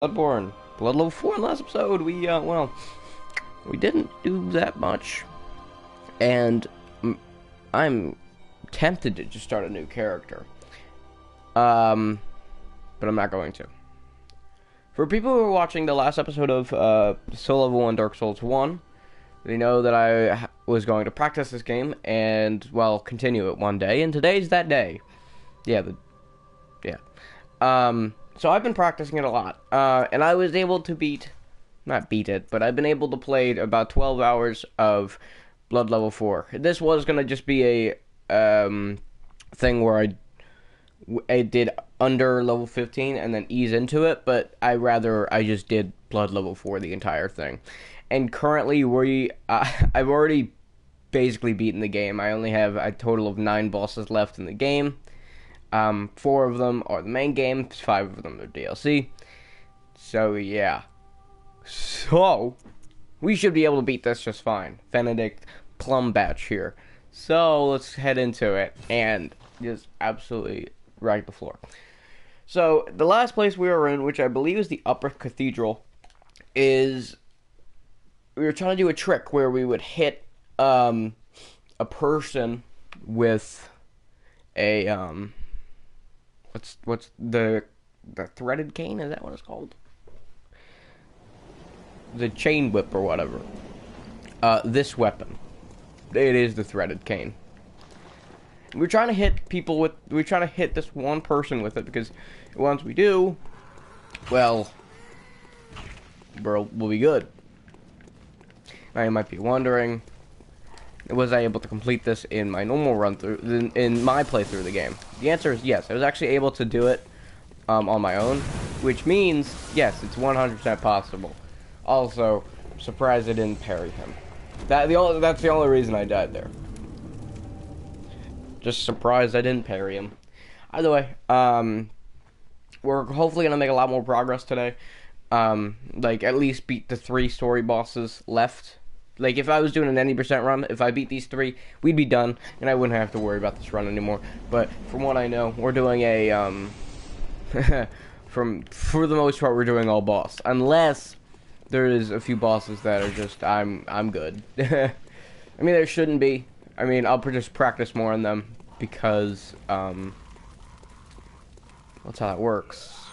Bloodborne. Blood level 4 in the last episode. Well, we didn't do that much. And I'm tempted to just start a new character. But I'm not going to. For people who are watching the last episode of Soul Level 1 Dark Souls 1, they know that I was going to practice this game and, well, continue it one day. And today's that day. So I've been practicing it a lot, and I was able to not beat it, but I've been able to play about 12 hours of Blood Level 4. This was going to just be a thing where I did under level 15 and then ease into it, but I just did Blood Level 4 the entire thing. And currently I've already basically beaten the game. I only have a total of 9 bosses left in the game. 4 of them are the main game, 5 of them are DLC. So, yeah. So, we should be able to beat this just fine. Benedict Plumbatch here. So, let's head into it and just absolutely wreck the floor. So, the last place we were in, which I believe is the Upper Cathedral, is we were trying to do a trick where we would hit a person with a what's the threaded cane? Is that what it's called? The chain whip or whatever. This weapon. It is the threaded cane. We're trying to hit we're trying to hit this one person with it, because once we do, well, we'll be good. Now you might be wondering, was I able to complete this in my normal run through, in my playthrough of the game? The answer is yes. I was actually able to do it on my own, which means, yes, it's 100% possible. Also, surprised I didn't parry him. That's the only reason I died there. Just surprised I didn't parry him. Either way, we're hopefully going to make a lot more progress today. Like, at least beat the 3 story bosses left. Like, if I was doing an 90% run, if I beat these 3, we'd be done, and I wouldn't have to worry about this run anymore. But from what I know, we're doing a, for the most part, we're doing all boss. Unless there is a few bosses that are just, I'm good. I mean, there shouldn't be. I mean, I'll just practice more on them, because, that's how that works.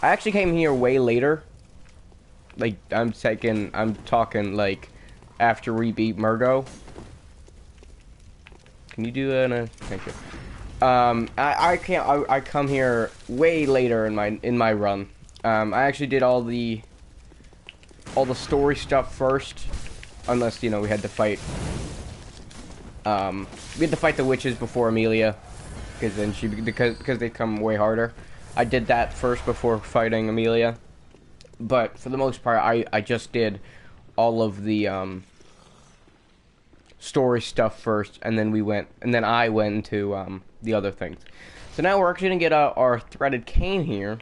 I actually came here way later. Like, I'm talking, like, after we beat Murgo. Can you do that? Thank you. I come here way later in my run. I actually did all the story stuff first, unless, you know, we had to fight the witches before Amelia, because then because they come way harder. I did that first before fighting Amelia. But for the most part, I just did all of the story stuff first, and then I went into the other things. So now we're actually gonna get our threaded cane here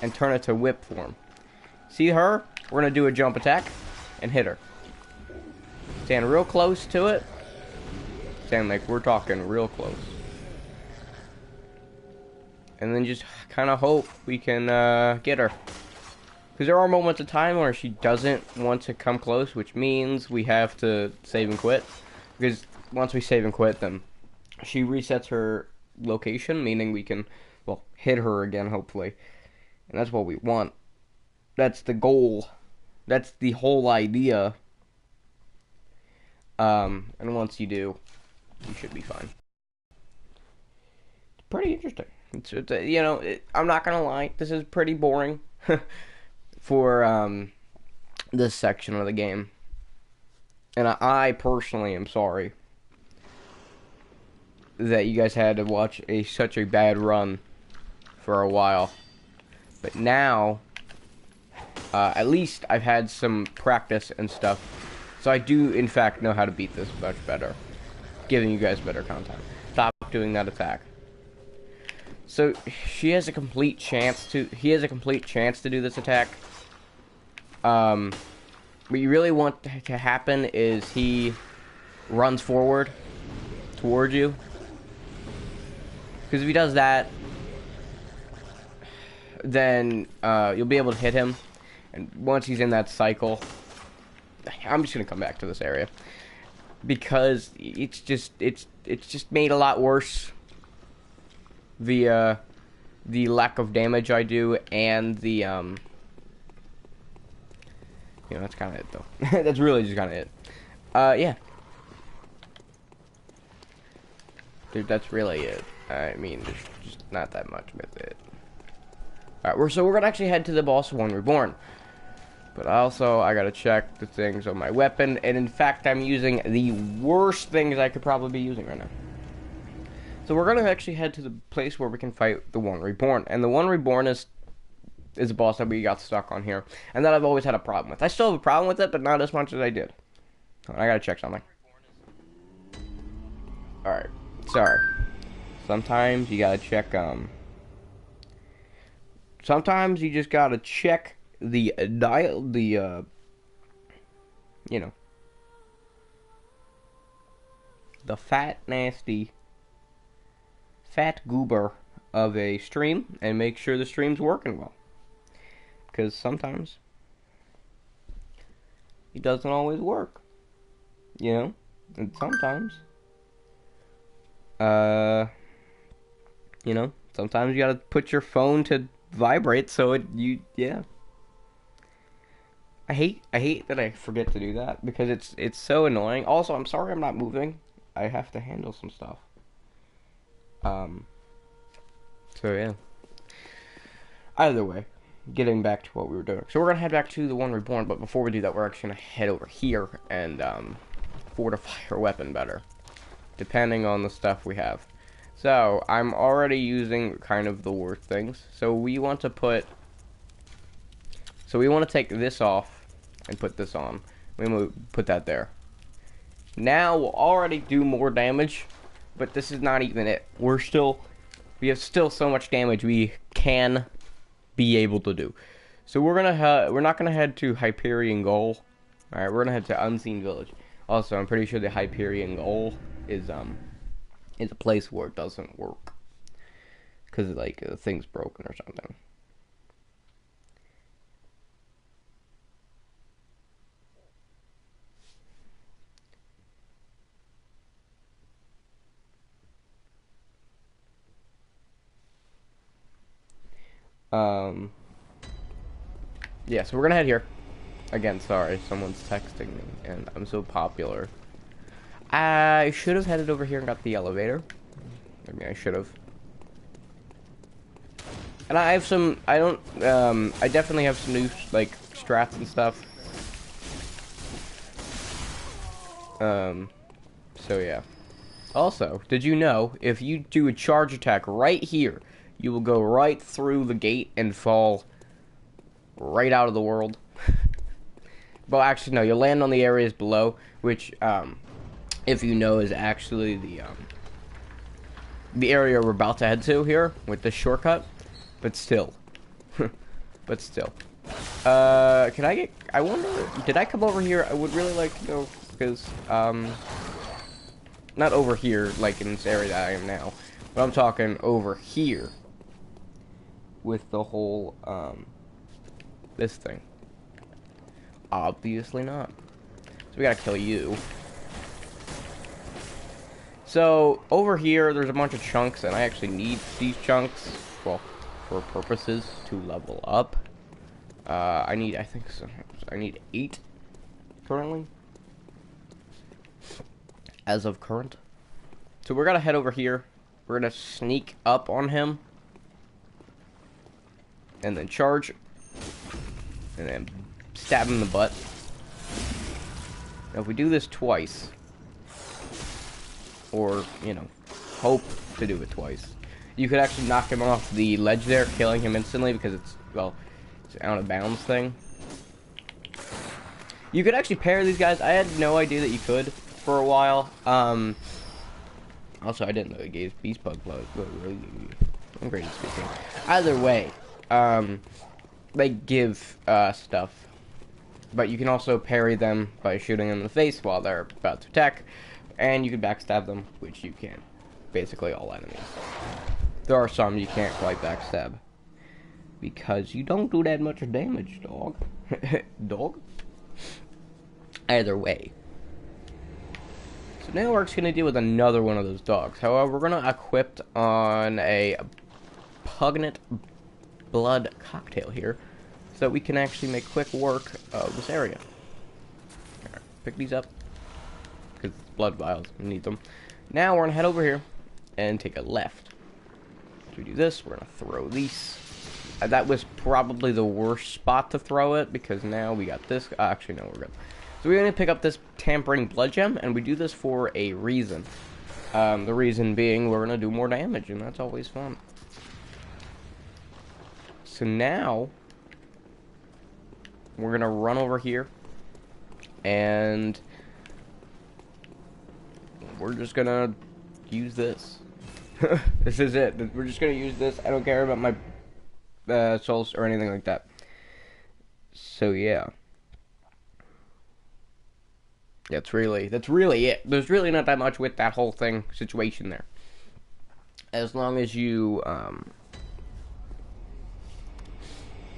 and turn it to whip form. See her? We're gonna do a jump attack and hit her. Stand real close to it. Stand like we're talking real close. And then just kind of hope we can get her. Because there are moments of time where she doesn't want to come close, which means we have to save and quit. Because once we save and quit, then she resets her location, meaning we can, well, hit her again, hopefully. And that's what we want. That's the goal. That's the whole idea. And once you do, you should be fine. It's pretty interesting. It's you know, I'm not gonna lie, this is pretty boring. For this section of the game, and I personally am sorry that you guys had to watch such a bad run for a while. But now, at least I've had some practice and stuff, so I do in fact know how to beat this much better, giving you guys better content. Stop doing that attack. So he has a complete chance to do this attack. What you really want to happen is he runs forward towards you. Because if he does that, then you'll be able to hit him. And once he's in that cycle, I'm just gonna come back to this area because it's just made a lot worse. The lack of damage I do and the that's kind of it though. That's really just kind of it. Yeah. Dude, that's really it. I mean, there's just not that much with it. Alright, we're gonna actually head to the boss one reborn. But also, I gotta check the things on my weapon, and in fact, I'm using the worst things I could probably be using right now. So we're gonna actually head to the place where we can fight the one reborn, and the one reborn is a boss that we got stuck on here, and that I've always had a problem with. I still have a problem with it, but not as much as I did. I gotta check something. Alright, sorry. Sometimes you gotta check, sometimes you just gotta check the dial, the fat, nasty, fat goober of a stream and make sure the stream's working well. Because sometimes it doesn't always work. And sometimes, sometimes you gotta put your phone to vibrate so yeah. I hate that I forget to do that because it's so annoying. Also, I'm sorry I'm not moving. I have to handle some stuff. So yeah. Either way, getting back to what we were doing. So we're gonna head back to the one reborn, but before we do that, we're actually gonna head over here and fortify our weapon better, depending on the stuff we have. So I'm already using kind of the worst things. So we want to take this off and put this on. We'll put that there. Now we'll already do more damage, but this is not even it. We have still so much damage we can be able to do. So we're not gonna head to Hyperion Goal. All right, we're gonna head to Unseen Village. Also, I'm pretty sure the Hyperion Goal is a place where it doesn't work because like the thing's broken or something. Yeah, so we're gonna head here. Again, sorry, someone's texting me, and I'm so popular. I should have headed over here and got the elevator. I mean, I should have. And I have some, I definitely have some new, like, strats and stuff. So yeah. Also, did you know, if you do a charge attack right here, you will go right through the gate and fall right out of the world. Well, actually, no, you'll land on the areas below, which, if you know, is actually the area we're about to head to here with this shortcut. But still. But still. I wonder, did I come over here? I would really like to know, because, not over here, like in this area that I am now, but I'm talking over here with the whole, this thing. Obviously not. So we gotta kill you. So, over here, there's a bunch of chunks, and I actually need these chunks, well, for purposes to level up. I need 8 currently. As of current. So we're gonna head over here. We're gonna sneak up on him. And then charge. And then stab him in the butt. Now if we do this twice, or, hope to do it twice, you could actually knock him off the ledge there, killing him instantly because it's an out of bounds thing. You could actually pair these guys. I had no idea that you could for a while. Also, I didn't know it gave beast bug blood. I'm great at speaking. Either way, they give stuff. But you can also parry them by shooting them in the face while they're about to attack. And you can backstab them, which you can. Basically all enemies. There are some you can't quite backstab. because you don't do that much damage, dog. Dog? Either way. So now we're just going to deal with another one of those dogs. However, we're going to equip on a Pugnant Blood Cocktail here, so that we can actually make quick work of this area. Alright, pick these up, because blood vials, we need them. Now we're going to head over here and take a left. So we do this, we're going to throw these. That was probably the worst spot to throw it, because now we got this. Actually, no, we're good. So we're going to pick up this Tampering Blood Gem, and we do this for a reason. The reason being we're going to do more damage, and that's always fun. So now, we're going to run over here, and we're just going to use this. This is it. We're just going to use this. I don't care about my souls or anything like that. So, yeah. That's really it. There's really not that much with that whole situation there. As long as you,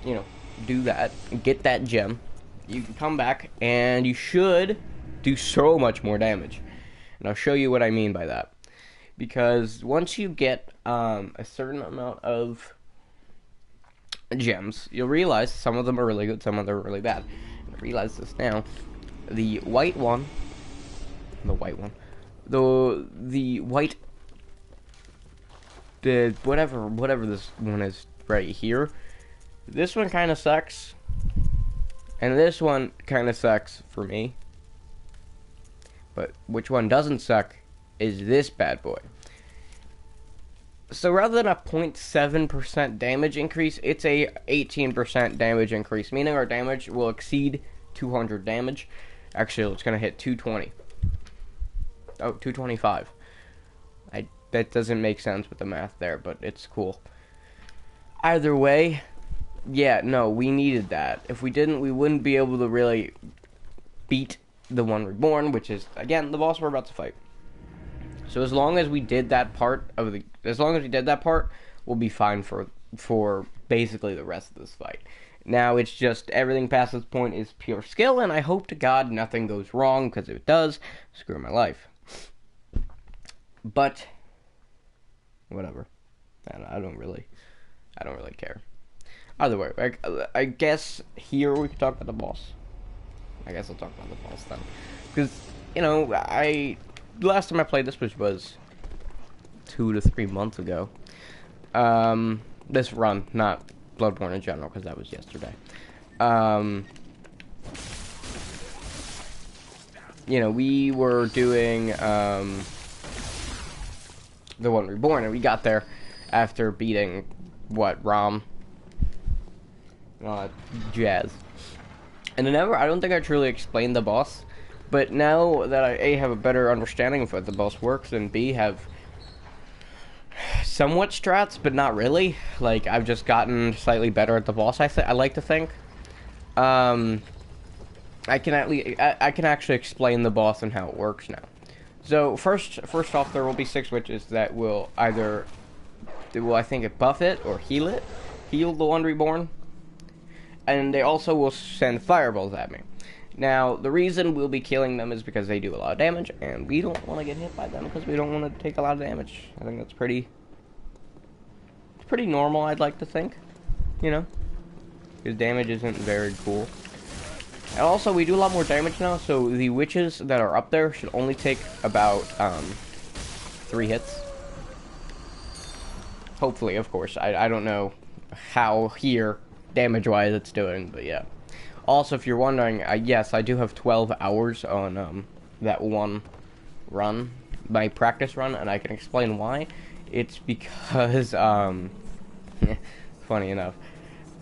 you know, do that, get that gem, you can come back, and you should do so much more damage. And I'll show you what I mean by that. Because once you get a certain amount of gems, you'll realize some of them are really good, some of them are really bad. And I realize this now. The white one, the white, whatever this one is right here, this one kind of sucks, and this one kind of sucks for me, but which one doesn't suck is this bad boy. So rather than a 0.7% damage increase, it's a 18% damage increase, meaning our damage will exceed 200 damage. Actually, it's going to hit 220. Oh, 225. That doesn't make sense with the math there, but it's cool. Either way, yeah, no, we needed that. If we didn't, we wouldn't be able to really beat the one reborn, which is, again, the boss we're about to fight. So as long as we did that part, we'll be fine for basically the rest of this fight. Now it's just everything past this point is pure skill, and I hope to God nothing goes wrong, because if it does, screw my life. But whatever, I don't really care. Either way, I guess here we can talk about the boss. I guess I'll talk about the boss then, because you know last time I played this, which was 2 to 3 months ago. This run, not Bloodborne in general, because that was yesterday. You know, we were doing the one reborn, and we got there after beating Rom, Jazz, and I don't think I truly explained the boss. But now that I A, have a better understanding of what the boss works, and B, have somewhat strats, but not really. Like, I've just gotten slightly better at the boss, I like to think. I can actually explain the boss and how it works now. So, first off, there will be 6 witches that will either, I think, buff it or heal the one reborn. And they also will send fireballs at me. Now, the reason we'll be killing them is because they do a lot of damage, and we don't want to get hit by them because we don't want to take a lot of damage. I think that's pretty normal, I'd like to think, you know, because damage isn't very cool. And also, we do a lot more damage now, so the witches that are up there should only take about 3 hits. Hopefully, of course. I don't know how here, damage-wise, it's doing, but yeah. Also, if you're wondering, yes, I do have 12 hours on that one run, my practice run, and I can explain why. It's because, funny enough,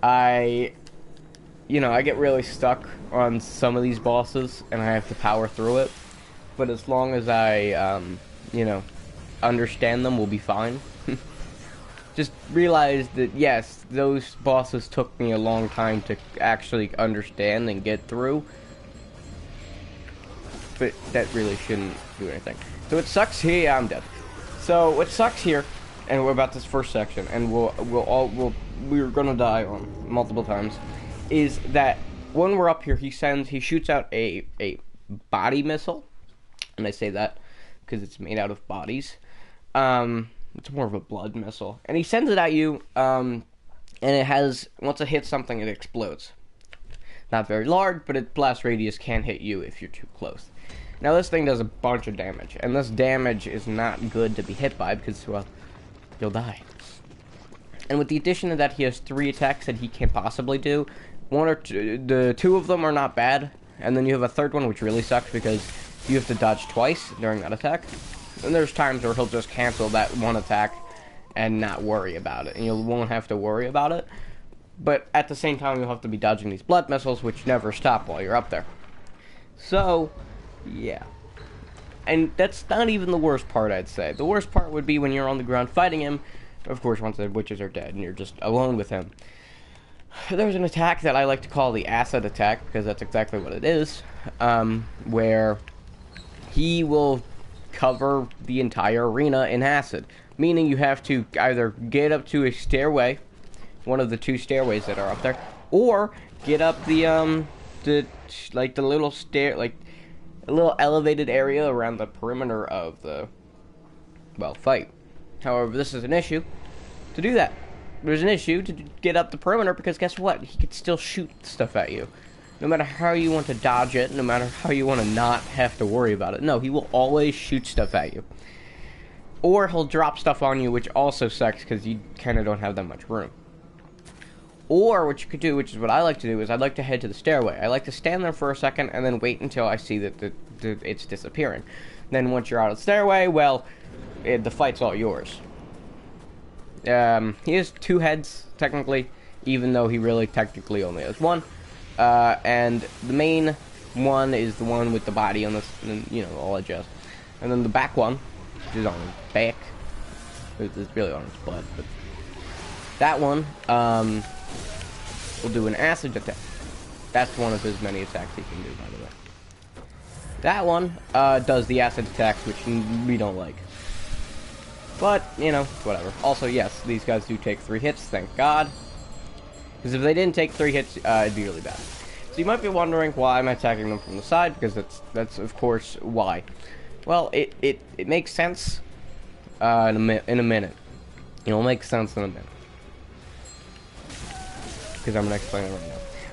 I get really stuck on some of these bosses, and I have to power through it. But as long as I, understand them, we'll be fine. Just realize that, yes, those bosses took me a long time to actually understand and get through. But that really shouldn't do anything. So what sucks here, yeah, I'm dead. So what sucks here, and we're about this first section, and we'll we're gonna die on multiple times, is that when we're up here, he shoots out a body missile, and I say that because it's made out of bodies. It's more of a blood missile, and he sends it at you, and it has, once it hits something, it explodes. Not very large, but its blast radius can hit you if you're too close. Now this thing does a bunch of damage, and this damage is not good to be hit by because, well, you'll die. And with the addition of that, he has 3 attacks that he can't possibly do. The 2 of them are not bad, and then you have a third one which really sucks because you have to dodge twice during that attack. And there's times where he'll just cancel that one attack and not worry about it, and you won't have to worry about it. But at the same time, you'll have to be dodging these blood missiles, which never stop while you're up there. So, yeah. And that's not even the worst part, I'd say. The worst part would be when you're on the ground fighting him. Of course, once the witches are dead and you're just alone with him. There's an attack that I like to call the acid attack, because that's exactly what it is. Where he will cover the entire arena in acid. Meaning you have to either get up to a stairway, one of the 2 stairways that are up there, or get up the little stair, like a little elevated area around the perimeter of the, well, fight. However, this is an issue to do that. There's an issue to get up the perimeter because guess what? He could still shoot stuff at you. No matter how you want to dodge it, no matter how you want to not have to worry about it. No, he will always shoot stuff at you. Or he'll drop stuff on you, which also sucks because you kind of don't have that much room. Or what you could do, which is what I like to do, is I'd like to head to the stairway. I like to stand there for a second and then wait until I see that it's disappearing. Then once you're out of the stairway, well, the fight's all yours. He has 2 heads, technically, even though he really technically only has 1. And the main one is the one with the body on this, you know, all adjust. And then the back one, which is on his back. It's really on his butt, but that one, will do an acid attack. That's one of his many attacks he can do, by the way. That one does the acid attacks, which we don't like. But, you know, whatever. Also, yes, these guys do take 3 hits, thank God. Because if they didn't take 3 hits, it'd be really bad. So you might be wondering why I'm attacking them from the side, because that's of course why. Well, it makes sense in a minute. It'll make sense in a minute. Because I'm going to explain it right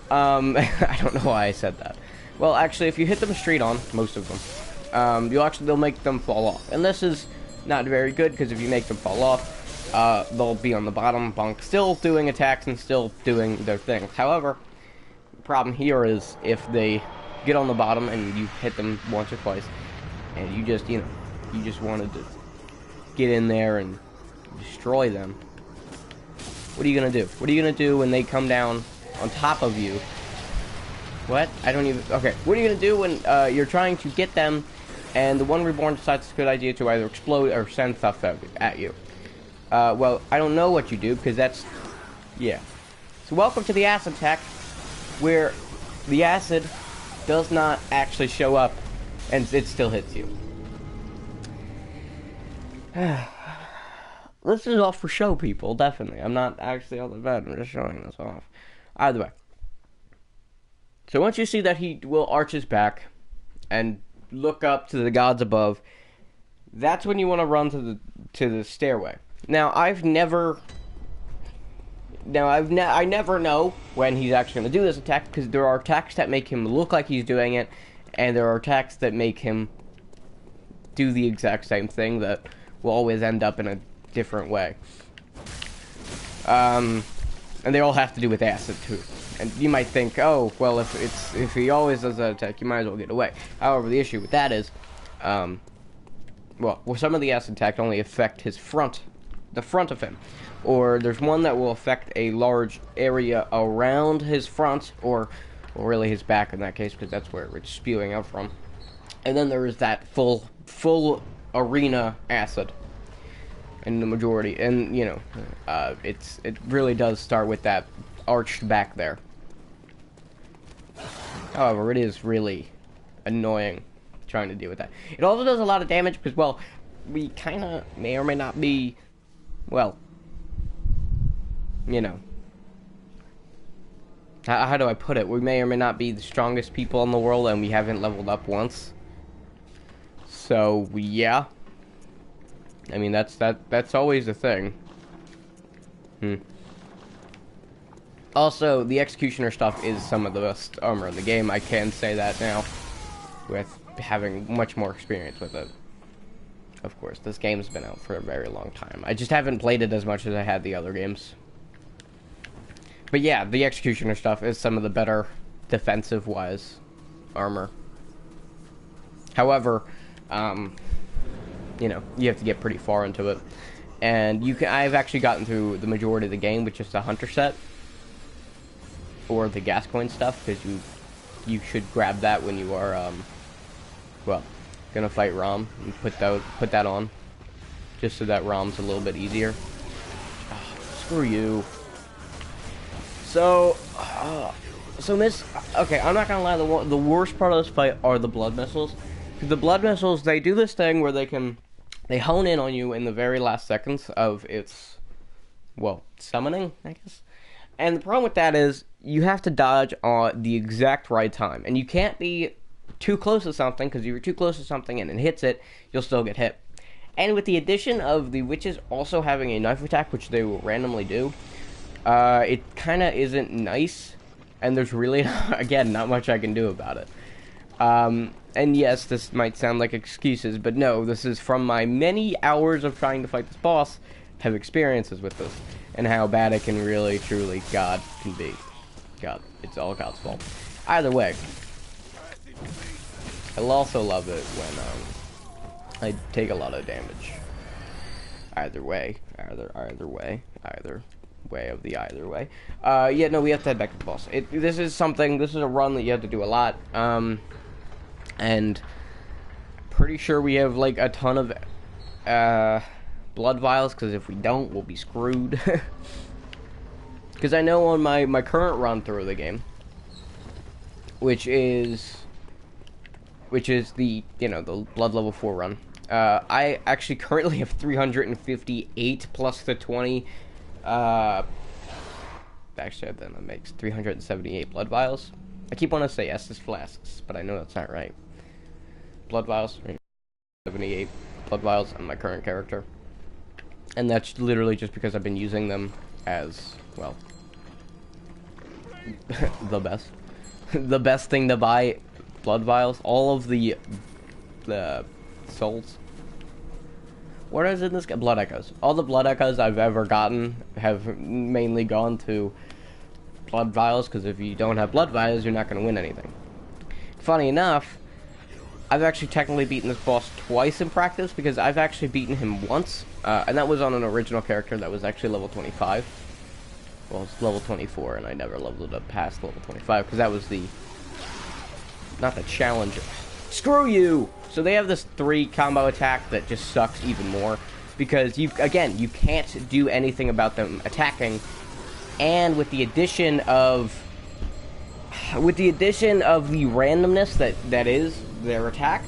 now. I don't know why I said that. Well, actually, if you hit them straight on, most of them, they'll make them fall off. And this is not very good, because if you make them fall off, they'll be on the bottom bunk, still doing attacks and still doing their things. However, the problem here is if they get on the bottom and you hit them once or twice, and you just, you just wanted to get in there and destroy them. What are you going to do? What are you going to do when they come down on top of you? What? I don't even... Okay. What are you going to do when you're trying to get them and the one reborn decides it's a good idea to either explode or send stuff at you? Well, I don't know what you do because that's... Yeah. So welcome to the acid attack where the acid does not actually show up and it still hits you. This is all for show, people, definitely. I'm not actually all that bad, I'm just showing this off. Either way. So once you see that he will arch his back and look up to the gods above, that's when you want to run to the stairway. Now, I never know when he's actually going to do this attack, because there are attacks that make him look like he's doing it, and there are attacks that make him do the exact same thing that will always end up in a different way. And they all have to do with acid too. And you might think, oh, well, if he always does that attack, you might as well get away. However, the issue with that is, well, some of the acid attacks only affect his the front of him. Or there's one that will affect a large area around his front, or really his back in that case, because that's where it's spewing out from. And then there is that full arena acid. In the majority, and it really does start with that arched back there. However, it is really annoying trying to deal with that. It also does a lot of damage because, well, we kind of may or may not be, well, how do I put it? We may or may not be the strongest people in the world, and we haven't leveled up once. So yeah, I mean that's always the thing. Also, the executioner stuff is some of the best armor in the game. I can say that now, with having much more experience with it. Of course, this game's been out for a very long time. I just haven't played it as much as I had the other games. But yeah, the executioner stuff is some of the better defensive-wise armor. However, you know, you have to get pretty far into it. And I've actually gotten through the majority of the game with just the hunter set. Or the gas coin stuff, because you should grab that when you are, well, gonna fight Rom, and put that on. Just so that Rom's a little bit easier. Oh, screw you. So okay, I'm not gonna lie, the worst part of this fight are the blood missiles. The blood missiles, they do this thing where they hone in on you in the very last seconds of its, well, summoning, I guess. And the problem with that is, you have to dodge on the exact right time. And you can't be too close to something, because if you're too close to something and it hits it, you'll still get hit. And with the addition of the witches also having a knife attack, which they will randomly do, it kind of isn't nice. And there's really, again, not much I can do about it. And yes, this might sound like excuses, but no, this is from my many hours of trying to fight this boss, have experiences with this. And how bad it can really, truly, God can be. God, it's all God's fault. Either way, I'll also love it when I take a lot of damage. Either way of the either way. Yeah, no, we have to head back to the boss. This is a run that you have to do a lot. And pretty sure we have like a ton of blood vials, because if we don't, we'll be screwed. Because I know on my current run through the game, which is the, you know, the blood level 4 run, I actually currently have 358 plus the 20, actually then that makes 378 blood vials. I keep wanting to say Estus flasks, but I know that's not right. Blood vials, 78 blood vials on my current character. And that's literally just because I've been using them as, well, the best thing to buy blood vials. All of the souls. What is in this? Blood echoes. All the blood echoes I've ever gotten have mainly gone to blood vials, because if you don't have blood vials, you're not going to win anything. Funny enough, I've actually technically beaten this boss twice in practice, because I've actually beaten him once, and that was on an original character that was actually level 25. Well, it's level 24, and I never leveled it up past level 25, because that was not the challenger. Screw you! So they have this 3 combo attack that just sucks even more, because you can't do anything about them attacking, and with the addition of the randomness that is their attack,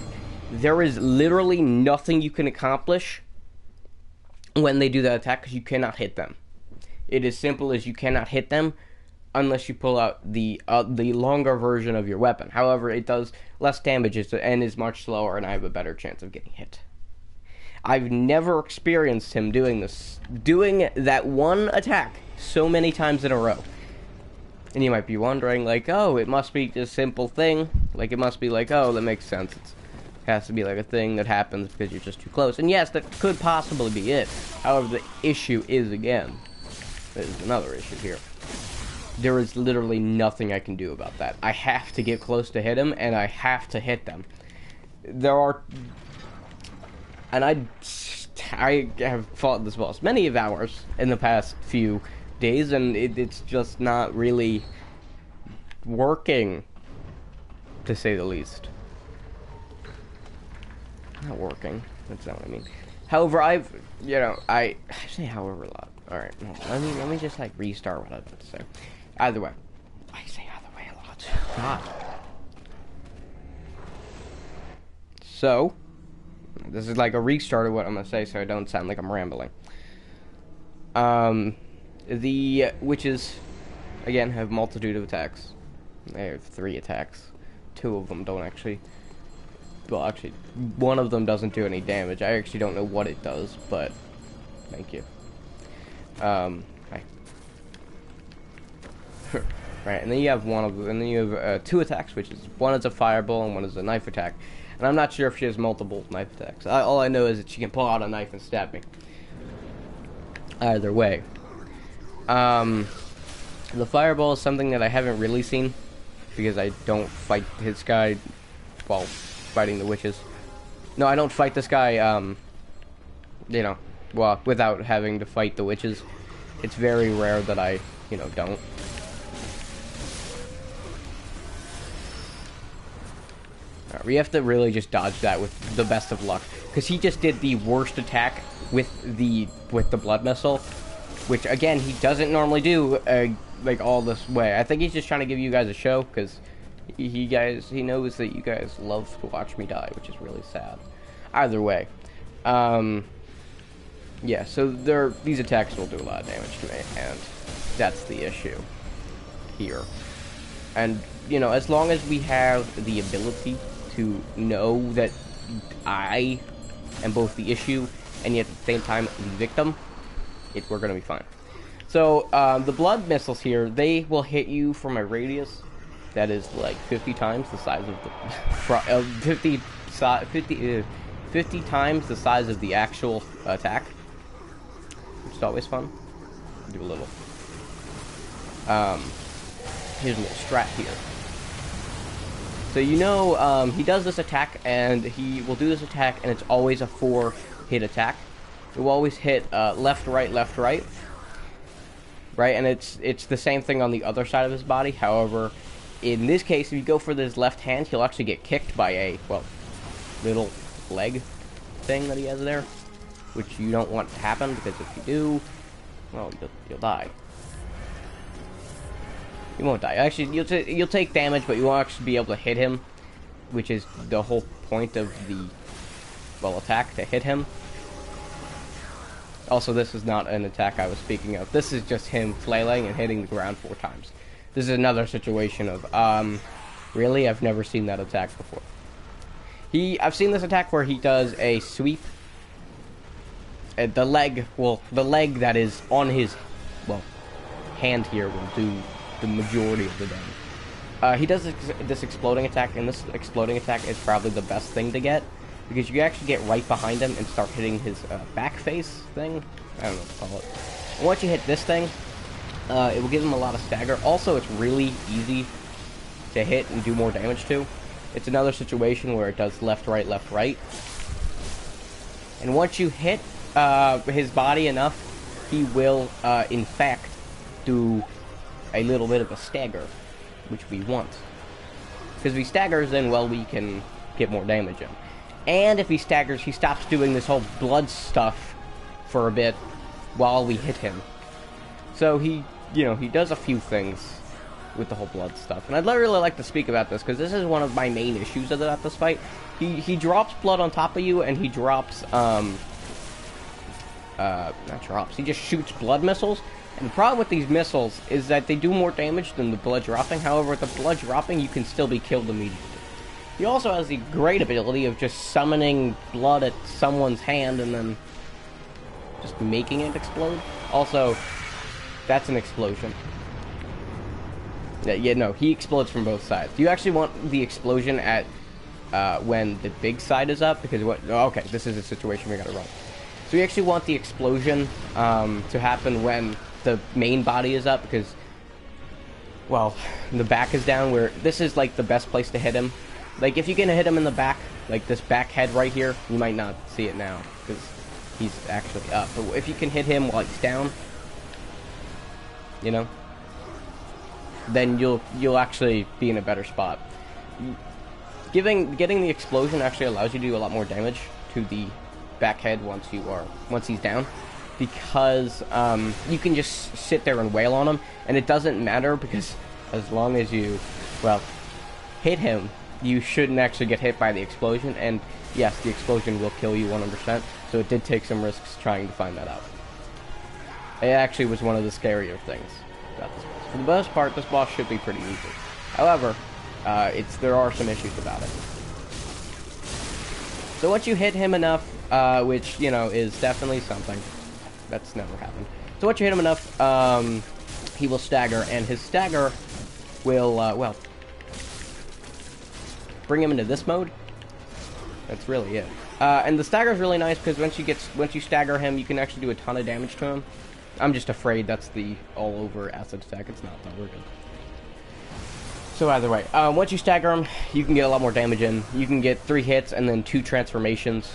there is literally nothing you can accomplish when they do that attack, because you cannot hit them. It is simple as you cannot hit them unless you pull out the longer version of your weapon. However, it does less damage and is much slower, and I have a better chance of getting hit. I've never experienced him doing that one attack so many times in a row. And you might be wondering, like, oh, it must be a simple thing. Like, it must be like, oh, that makes sense. It has to be like a thing that happens because you're just too close. And yes, that could possibly be it. However, the issue is, again, there's another issue here. There is literally nothing I can do about that. I have to get close to hit him, and I have to hit them. And I have fought this boss many of hours in the past few days, and it's just not really working, to say the least. Not working. That's not what I mean. However, I say however a lot. Alright, let me just, like, restart what I was about to say. Either way. I say either way a lot. God. So, this is like a restart of what I'm going to say, so I don't sound like I'm rambling. The witches again, have multitude of attacks. They have 3 attacks. 2 of them don't actually... Well, actually, one of them doesn't do any damage. I actually don't know what it does, but... Thank you. Hi. Right, and then you have one of them, and then you have 2 attacks, which is one is a fireball and one is a knife attack. And I'm not sure if she has multiple knife attacks. All I know is that she can pull out a knife and stab me. Either way. The fireball is something that I haven't really seen, because I don't fight this guy while fighting the witches. No, I don't fight this guy, you know, well, without having to fight the witches. It's very rare that I, you know, don't. We have to really just dodge that with the best of luck, because he just did the worst attack with the blood missile, which again he doesn't normally do like all this way. I think he's just trying to give you guys a show, because he knows that you guys love to watch me die, which is really sad. Either way, yeah. So these attacks will do a lot of damage to me, and that's the issue here. And you know, as long as we have the ability to know that I am both the issue and yet at the same time the victim, we're gonna be fine. So the blood missiles here, they will hit you from a radius that is like 50 times the size of the 50 times the size of the actual attack, which is always fun. Do a little. Here's a little strat here. So you know, he does this attack, and he will do this attack, and it's always a 4-hit attack. It will always hit left, right, right, and it's the same thing on the other side of his body. However, in this case, if you go for this left hand, he'll actually get kicked by a, well, little leg thing that he has there, which you don't want to happen, because if you do, well, you'll die. You won't die. Actually, you'll take damage, but you won't actually be able to hit him, which is the whole point of the, well, attack, to hit him. Also, this is not an attack I was speaking of. This is just him flailing and hitting the ground 4 times. This is another situation of, really? I've never seen that attack before. I've seen this attack where he does a sweep. The leg that is on his, well, hand here will do the majority of the damage. He does this exploding attack, and this exploding attack is probably the best thing to get, because you actually get right behind him and start hitting his back face thing. I don't know what to call it. And once you hit this thing, it will give him a lot of stagger. Also, it's really easy to hit and do more damage to. It's another situation where it does left, right, right. And once you hit his body enough, he will, in fact, do a little bit of a stagger, which we want. Because if he staggers, then, well, we can get more damage in. And if he staggers, he stops doing this whole blood stuff for a bit while we hit him. So he, you know, he does a few things with the whole blood stuff. And I'd really like to speak about this, because this is one of my main issues about this fight. He drops blood on top of you, and he drops, he just shoots blood missiles. And the problem with these missiles is that they do more damage than the blood dropping. However, with the blood dropping, you can still be killed immediately. He also has the great ability of just summoning blood at someone's hand and then just making it explode. Also, that's an explosion. Yeah, no, he explodes from both sides. You actually want the explosion at when the big side is up, because okay, this is a situation we gotta run. So you actually want the explosion to happen when the main body is up, because, well, the back is down, where this is like the best place to hit him. Like, if you can hit him in the back, like this back head right here, you might not see it now because he's actually up, but if you can hit him while he's down, you know, then you'll actually be in a better spot. Getting the explosion actually allows you to do a lot more damage to the back head once he's down, because you can just sit there and wail on him, and it doesn't matter, because as long as you, well, hit him, you shouldn't actually get hit by the explosion. And yes, the explosion will kill you 100%, so it did take some risks trying to find that out. It actually was one of the scarier things. about this boss. For the most part, this boss should be pretty easy. However, there are some issues about it. So once you hit him enough, which, you know, is definitely something. That's never happened. So once you hit him enough, he will stagger, and his stagger will, well, bring him into this mode. That's really it. And the stagger is really nice because once you stagger him, you can actually do a ton of damage to him. I'm just afraid that's the all-over acid attack. It's not, though. We're good. So either way, once you stagger him, you can get a lot more damage in. You can get 3 hits and then 2 transformations,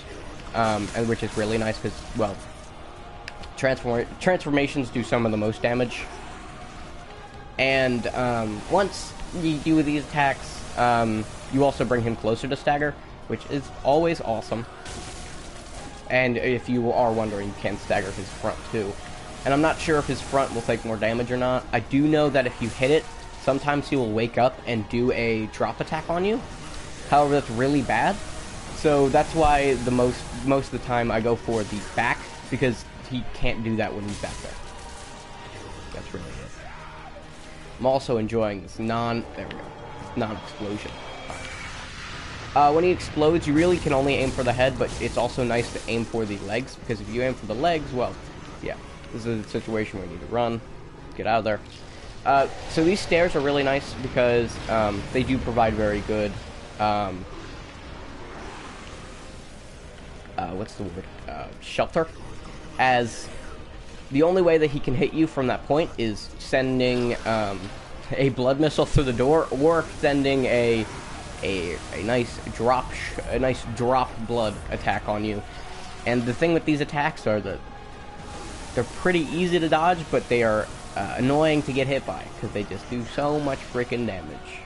and which is really nice because, well, transformations do some of the most damage. And once you do these attacks, you also bring him closer to stagger, which is always awesome. And if you are wondering, you can stagger his front too. And I'm not sure if his front will take more damage or not. I do know that if you hit it, sometimes he will wake up and do a drop attack on you. However, that's really bad. So that's why most of the time I go for the back, because he can't do that when he's back there. That's really it. I'm also enjoying this non-explosion. When he explodes, you really can only aim for the head, but it's also nice to aim for the legs, because if you aim for the legs, well, yeah, this is a situation where you need to run, get out of there. So these stairs are really nice because they do provide very good, what's the word, shelter, as the only way that he can hit you from that point is sending a blood missile through the door, or sending a nice drop blood attack on you. And the thing with these attacks are that they're pretty easy to dodge, but they are annoying to get hit by because they just do so much freaking damage.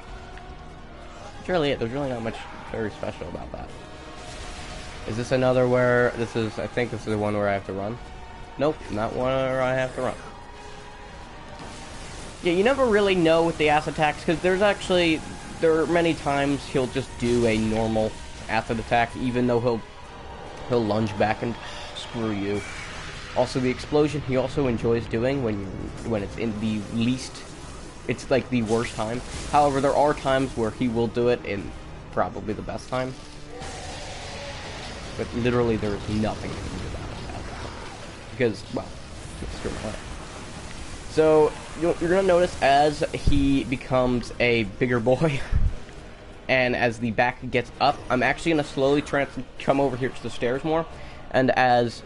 That's really it. There's really not much very special about that. Is this another where this is? I think this is the one where I have to run. Nope, not one where I have to run. Yeah, you never really know with the acid attacks because there are many times he'll just do a normal acid attack, even though he'll lunge back and screw you. Also, the explosion he also enjoys doing when it's in the least, it's like the worst time. However, there are times where he will do it in probably the best time. But literally, there is nothing you can do about it at that point. Because, well, screw my head. So, you're going to notice as he becomes a bigger boy, and as the back gets up, I'm actually going to slowly come over here to the stairs more, and as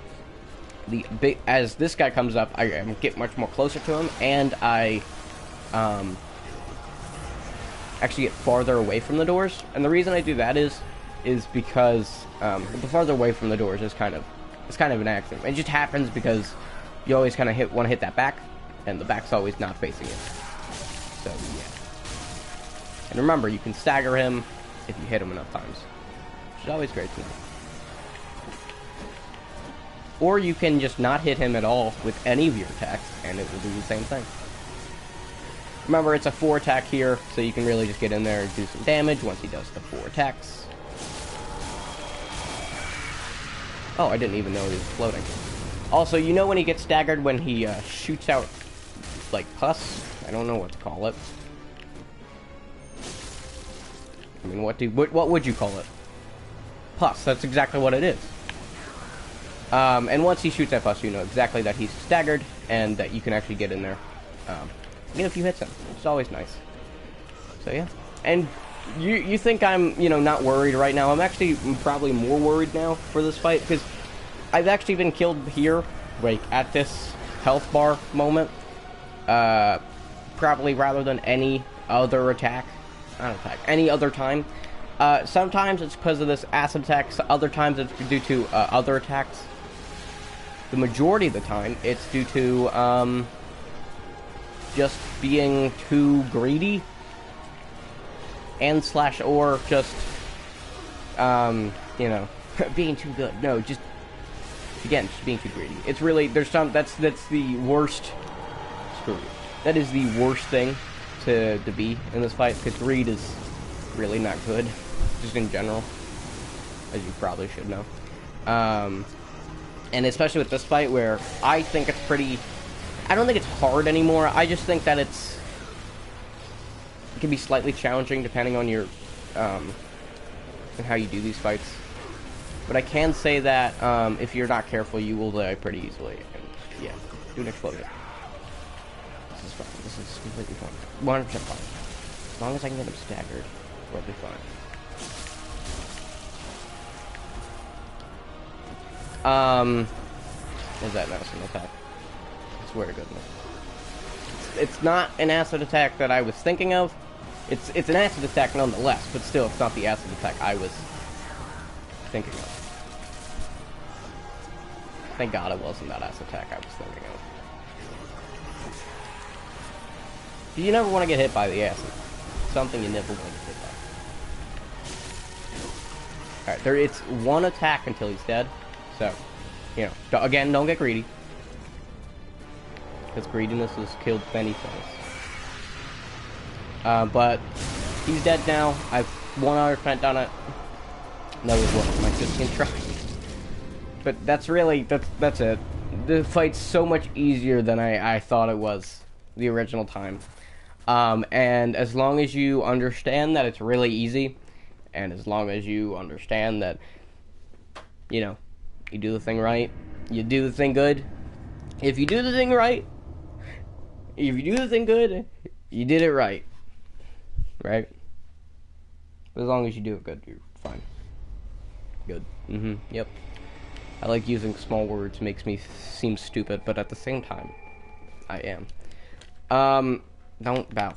this guy comes up, I get much more closer to him, and I actually get farther away from the doors. And the reason I do that is because the farther away from the doors is kind of an accident. It just happens because you always kind of want to hit that back, and the back's always not facing it. So yeah. And remember, you can stagger him if you hit him enough times, which is always great to know. Or you can just not hit him at all with any of your attacks, and it will do the same thing. Remember, it's a 4 attack here, so you can really just get in there and do some damage once he does the 4 attacks. Oh, I didn't even know he was floating. Also, you know when he gets staggered when he shoots out, like, pus? I don't know what to call it. I mean, what would you call it? Pus, that's exactly what it is. And once he shoots at pus, you know exactly that he's staggered, and that you can actually get in there. Get a few hits in. It's always nice. So yeah. And you think I'm, not worried right now. I'm actually probably more worried now for this fight, because I've actually been killed here, like, at this health bar moment. Probably rather than any other attack. Not attack. Any other time. Sometimes it's because of this acid attack. Other times it's due to other attacks. The majority of the time, it's due to just being too greedy, and / or just being too good. No, just being too greedy. It's really that's the worst. Screw you. That is the worst thing to be in this fight, because greed is really not good, just in general, as you probably should know. And especially with this fight, where I think it's pretty I don't think it's hard anymore. I just think that it can be slightly challenging depending on your and how you do these fights. But I can say that if you're not careful, you will die pretty easily. And yeah, do an explosion. This is fine. This is completely fine. 100% fine. As long as I can get him staggered, we'll be fine. Is that an acid attack? I swear to goodness. It's not an acid attack that I was thinking of. It's an acid attack nonetheless, but still, it's not the acid attack I was thinking of. Thank God it wasn't that acid attack I was thinking of. You never want to get hit by the acid. Something you never want to get hit by. Alright, it's one attack until he's dead. So, you know, again, don't get greedy. Because greediness has killed many things. But he's dead now. I've 100% done it. That was what my 15th try. But that's really, that's it. The fight's so much easier than I thought it was the original time. And as long as you understand that it's really easy, and as long as you understand that, you know, you do the thing right, you do the thing good. If you do the thing right, if you do the thing good, you did it right. Right? As long as you do it good, you're fine. Good. Yep. I like using small words, makes me seem stupid, but at the same time, I am. Don't bow.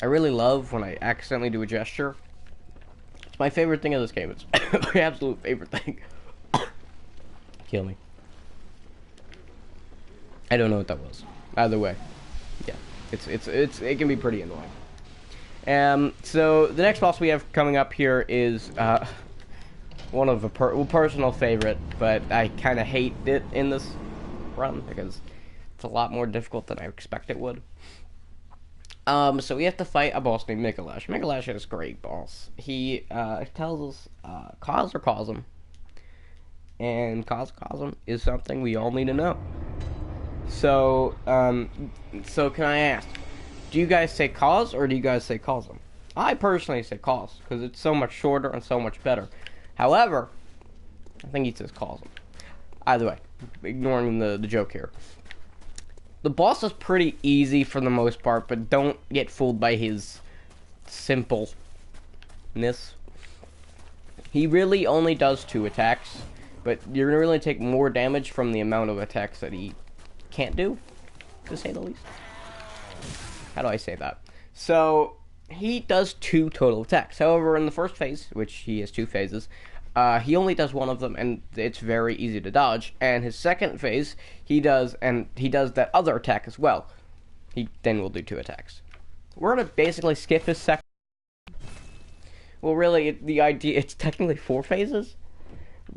I really love when I accidentally do a gesture. It's my favorite thing in this game. It's my absolute favorite thing. Kill me. I don't know what that was. Either way, yeah, it can be pretty annoying. So the next boss we have coming up here is one of a personal favorite, but I kind of hate it in this run because it's a lot more difficult than I expect it would. So we have to fight a boss named Mikolash. Mikolash is a great boss. He tells us cause or cosm, and cosm is something we all need to know. So so can I ask, do you guys say cause or do you guys say cosm? I personally say cause because it's so much shorter and so much better. However, I think he says cosm. Either way, ignoring the joke here. The boss is pretty easy for the most part, but don't get fooled by his simpleness. He really only does 2 attacks, but you're going to really take more damage from the amount of attacks that he can't do, to say the least. How do I say that? So, he does 2 total attacks. However, in the first phase, which he has 2 phases, he only does 1 of them, and it's very easy to dodge. And his second phase, he does that other attack as well. He then will do 2 attacks. We're gonna basically skip his second. Well, really, the idea, it's technically 4 phases,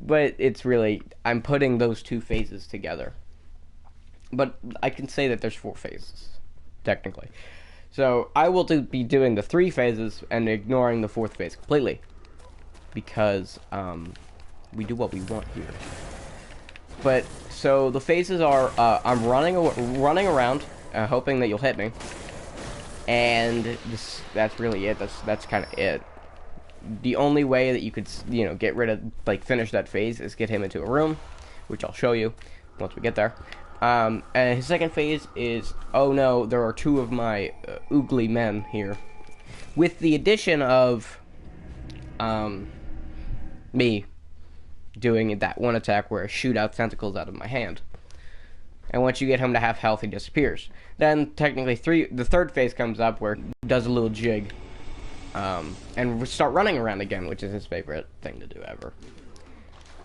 but it's really, I'm putting those 2 phases together. But I can say that there's 4 phases, technically. So I will be doing the 3 phases and ignoring the 4th phase completely. Because we do what we want here. But so the phases are I'm running around, hoping that you'll hit me, and that's really it. That's kind of it. The only way that you could get rid of finish that phase is get him into a room, which I'll show you once we get there. And his second phase is, oh no, there are 2 of my oogly men here, with the addition of me doing that 1 attack where I shoot out tentacles out of my hand. And once you get him to half health, he disappears. Then, technically, the 3rd phase comes up where he does a little jig. And start running around again, which is his favorite thing to do ever.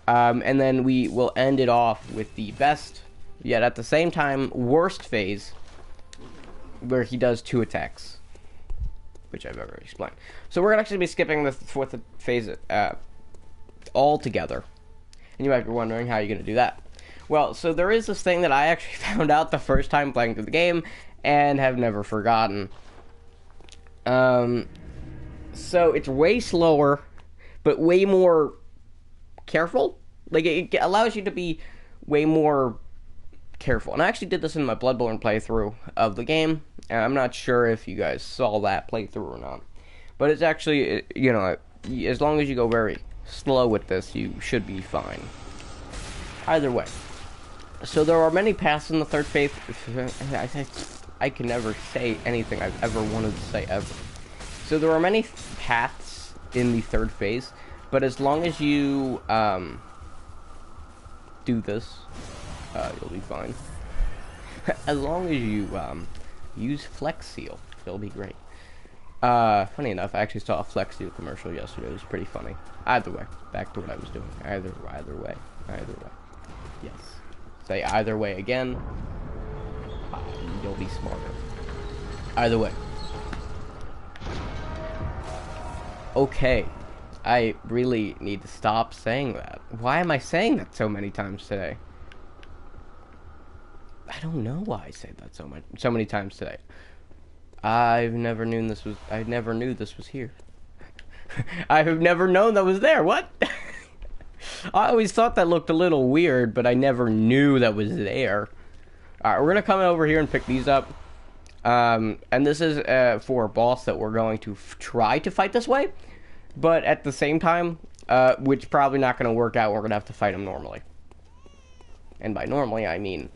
And then we will end it off with the best, yet at the same time, worst phase, where he does 2 attacks. Which I've already explained. So we're going to actually be skipping the 4th phase altogether. And you might be wondering how you're going to do that. Well, so there is this thing that I actually found out the first time playing through the game and have never forgotten. So it's way slower, but way more careful. It allows you to be way more careful. And I actually did this in my Bloodborne playthrough of the game, and I'm not sure if you guys saw that playthrough or not. But it's actually, you know, as long as you go very slow with this, you should be fine. Either way. So there are many paths in the third phase. I can never say anything I've ever wanted to say ever. So there are many paths in the third phase, but as long as you do this, you'll be fine. As long as you use Flex Seal, it'll be great. Funny enough, I actually saw a Flex Seal commercial yesterday. It was pretty funny. Either way, back to what I was doing. Either way. Yes. Say either way again. You'll be smarter. Either way. Okay. I really need to stop saying that. Why am I saying that so many times today? I don't know why I say that so many times today. I never knew this was here. I have never known that was there. What? I always thought that looked a little weird, but I never knew that was there. Alright, we're gonna come over here and pick these up. And this is for a boss that we're going to try to fight this way. But at the same time, which probably not gonna work out, we're gonna have to fight him normally. And by normally, I mean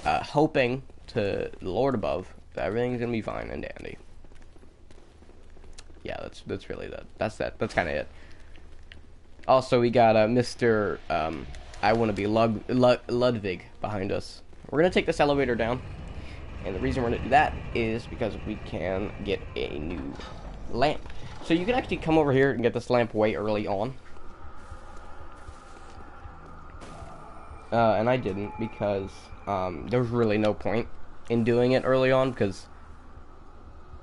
hoping to the Lord above that everything's gonna be fine and dandy. Yeah, that's really that. That's kind of it. Also, we got Mr. I want to be Ludwig behind us. We're gonna take this elevator down, and the reason we're gonna do that is because we can get a new lamp. So you can actually come over here and get this lamp way early on. And I didn't because there was really no point in doing it early on because,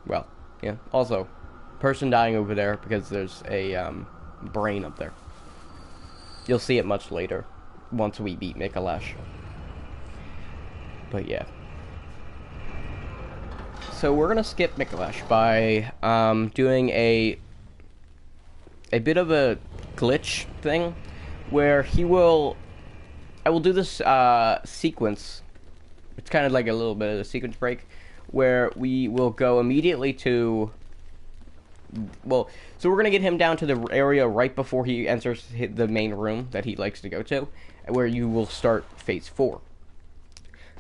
well, yeah. Also, person dying over there because there's a brain up there. You'll see it much later once we beat Mikalash. But yeah. So we're gonna skip Mikalash by doing a bit of a glitch thing where I will do this sequence. It's kind of like a little bit of a sequence break where we will go immediately to, well, so we're going to get him down to the area right before he enters the main room that he likes to go to, where you will start phase 4.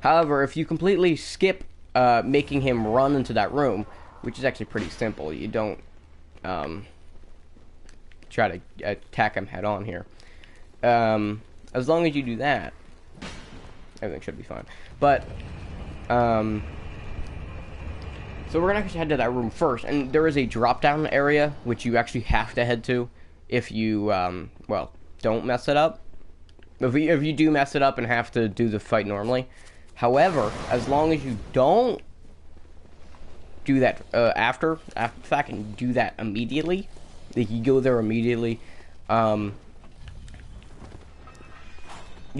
However, if you completely skip making him run into that room, which is actually pretty simple, you don't try to attack him head on here. As long as you do that, everything should be fine. But, so we're going to head to that room first, and there is a drop-down area, which you actually have to head to if you, well, don't mess it up. If you do mess it up and have to do the fight normally. However, as long as you don't do that after the fact and do that immediately, if you go there immediately, you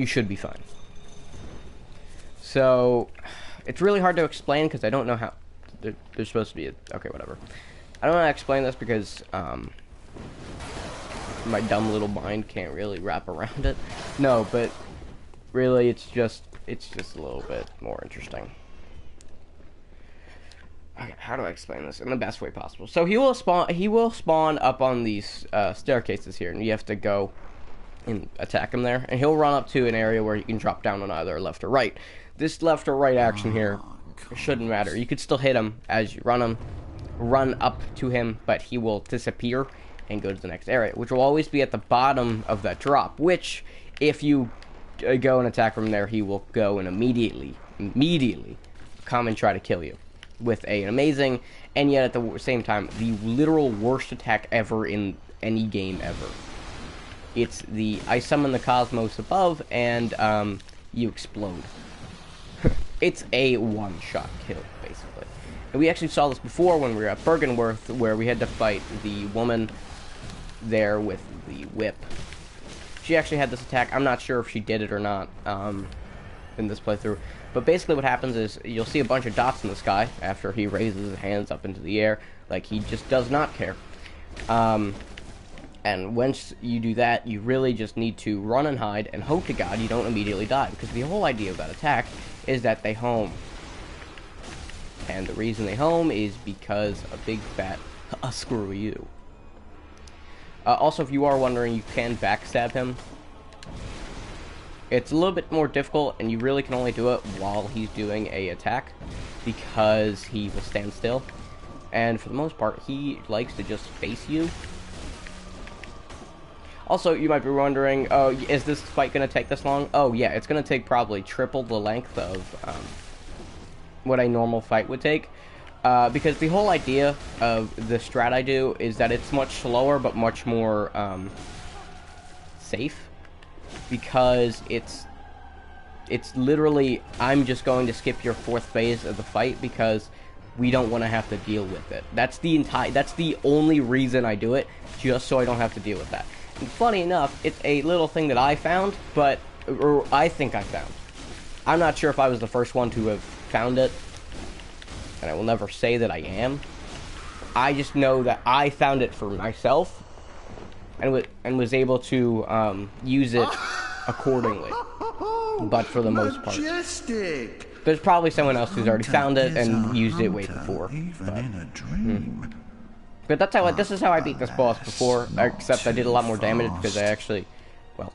should be fine. So, it's really hard to explain because I don't know how. There's supposed to be a... Okay, whatever. I don't want to explain this because my dumb little mind can't really wrap around it. No, but really, it's just a little bit more interesting. Okay, how do I explain this in the best way possible? So he will spawn up on these staircases here, and you have to go and attack him there, and he'll run up to an area where you can drop down on either left or right. This left or right action here shouldn't matter. You could still hit him as you run up to him, but he will disappear and go to the next area, which will always be at the bottom of that drop, which if you go and attack from there, he will go and immediately come and try to kill you with an amazing, and yet at the same time, the literal worst attack ever in any game ever. It's the I summon the cosmos above, and you explode. It's a one-shot kill, basically. And we actually saw this before when we were at Bergenworth, where we had to fight the woman there with the whip. She actually had this attack. I'm not sure if she did it or not in this playthrough. But basically what happens is you'll see a bunch of dots in the sky after he raises his hands up into the air. Like, he just does not care. And once you do that, you really just need to run and hide and hope to God you don't immediately die. Because the whole idea of that attack is that they home. And the reason they home is because a big fat screw you. Also, if you are wondering, you can backstab him. It's a little bit more difficult, and you really can only do it while he's doing a attack, because he will stand still. And for the most part, he likes to just face you. Also, you might be wondering, oh, is this fight going to take this long? Oh, yeah, it's going to take probably triple the length of what a normal fight would take. Because the whole idea of the strat I do is that it's much slower, but much more safe. Because it's literally, I'm just going to skip your 4th phase of the fight because we don't want to have to deal with it. That's the only reason I do it, just so I don't have to deal with that. And funny enough, it's a little thing that I found, or I think I found. I'm not sure if I was the first one to have found it, and I will never say that I am. I just know that I found it for myself, and was able to use it accordingly. But for the most part, there's probably someone else who's already found it and used it way before. But that's how. This is how I beat this boss before, except I did a lot more damage because I actually, well,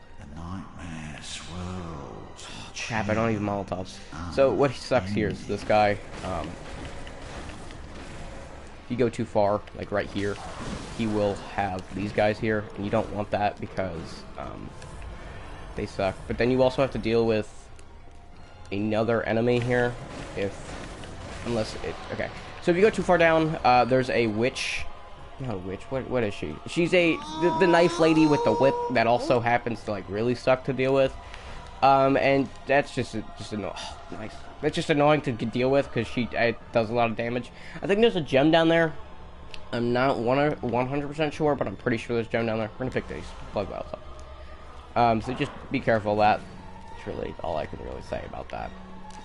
crap, I don't even Molotovs. So what sucks here is this guy. If you go too far, like right here, he will have these guys here, and you don't want that because they suck. But then you also have to deal with another enemy here, okay. So if you go too far down, there's a witch. Not a witch. What is she? She's the knife lady with the whip that also happens to like really suck to deal with. And that's just annoying. Oh, nice. That's just annoying to deal with because she does a lot of damage. I think there's a gem down there. I'm not 100% sure, but I'm pretty sure there's a gem down there. We're gonna pick these plug valves up. So just be careful of that. That's really all I can really say about that.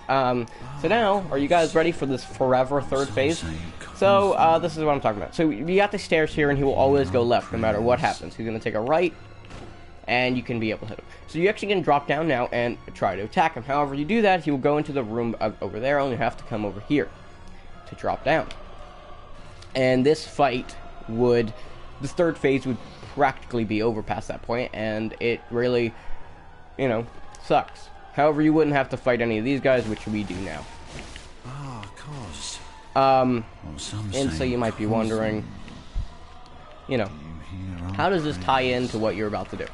So now, are you guys ready for this forever 3rd phase? So, this is what I'm talking about. So, you got the stairs here, and he will always go left, no matter what happens. He's going to take a right, and you can be able to hit him. So, you actually can drop down now and try to attack him. However, you do that, he will go into the room over there, and you have to come over here to drop down. And this fight the 3rd phase would practically be over past that point, and it really, sucks. However, you wouldn't have to fight any of these guys, which we do now. Of course. And so you might be wondering, how does this tie into what you're about to do?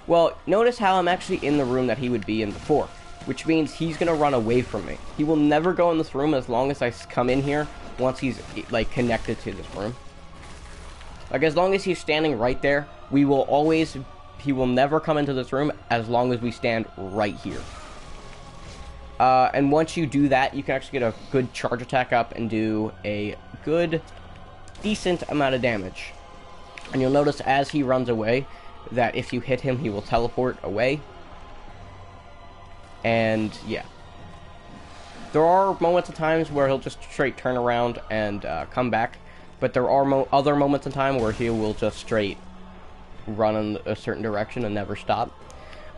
Well, notice how I'm actually in the room that he would be in before, which means he's going to run away from me. He will never go in this room as long as I come in here once he's, like, connected to this room. Like, as long as he's standing right there, he will never come into this room as long as we stand right here. And once you do that, you can actually get a good charge attack up and do a decent amount of damage. And you'll notice as he runs away, that if you hit him, he will teleport away. And, yeah. There are moments of times where he'll just straight turn around and come back. But there are other moments in time where he will just straight run in a certain direction and never stop.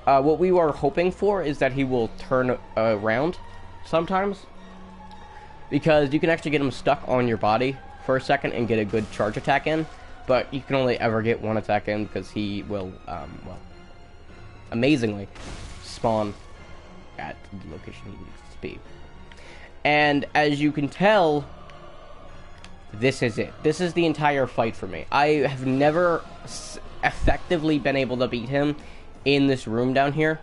What we are hoping for is that he will turn around sometimes, because you can actually get him stuck on your body for a second and get a good charge attack in, but you can only ever get one attack in because he will, amazingly spawn at the location he needs to be. And as you can tell, this is it. This is the entire fight for me. I have never effectively been able to beat him in this room down here,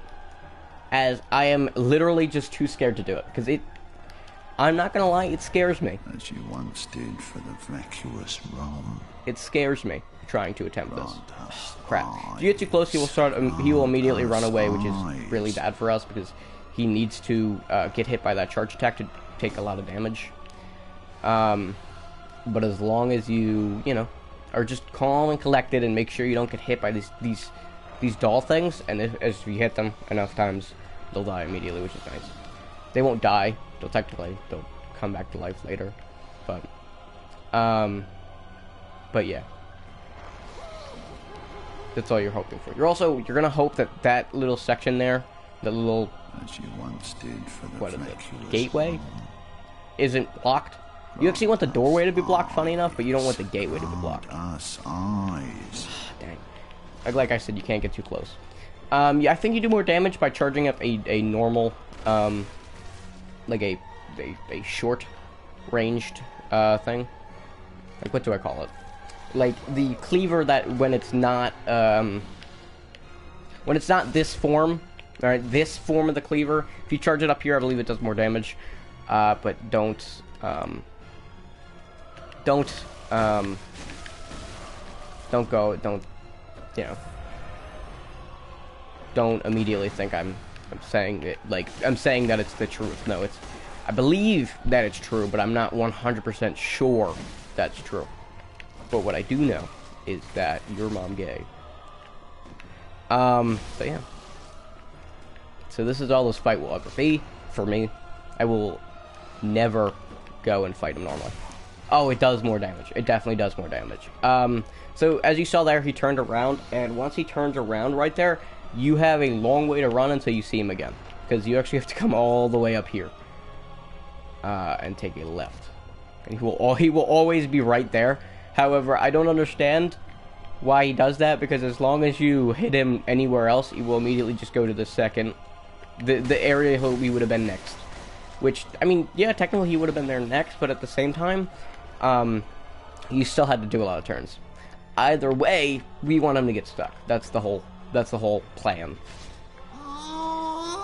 as I am literally just too scared to do it, because I'm not gonna lie, it scares me. As you once did for the vacuous Rome. It scares me trying to attempt this. Crap. If you get too close, he will immediately run away, which is really bad for us, because he needs to get hit by that charge attack to take a lot of damage. But as long as you are just calm and collected and make sure you don't get hit by these doll things, and as you hit them enough times, they'll die immediately, which is nice. They won't die. They'll come back to life later. But yeah. That's all you're hoping for. You're gonna hope that little section there, the little, as you once did for the what is it, flexuous gateway, realm. isn't blocked. You actually want the doorway to be blocked, funny enough, but you don't want the gateway to be blocked. Us eyes. Dang. Like I said, you can't get too close. Yeah, I think you do more damage by charging up a normal, like a short ranged thing. Like, what do I call it? Like the cleaver that when it's not this form, alright, this form of the cleaver, if you charge it up here, I believe it does more damage. But don't you know, don't immediately think I'm saying it, like, I'm saying that it's the truth. No, I believe that it's true, but I'm not 100% sure that's true. But what I do know is that your mom gay. But yeah. So this is all this fight will ever be for me. I will never go and fight him normally. Oh, it does more damage. It definitely does more damage. So as you saw there, he turned around, and once he turns around right there, you have a long way to run until you see him again, because you actually have to come all the way up here and take a left, and he will always be right there. However, I don't understand why he does that, because as long as you hit him anywhere else, he will immediately just go to the area we would have been next. Which, I mean, yeah, technically he would have been there next, but at the same time, you still had to do a lot of turns. Either way, we want him to get stuck. That's the whole plan.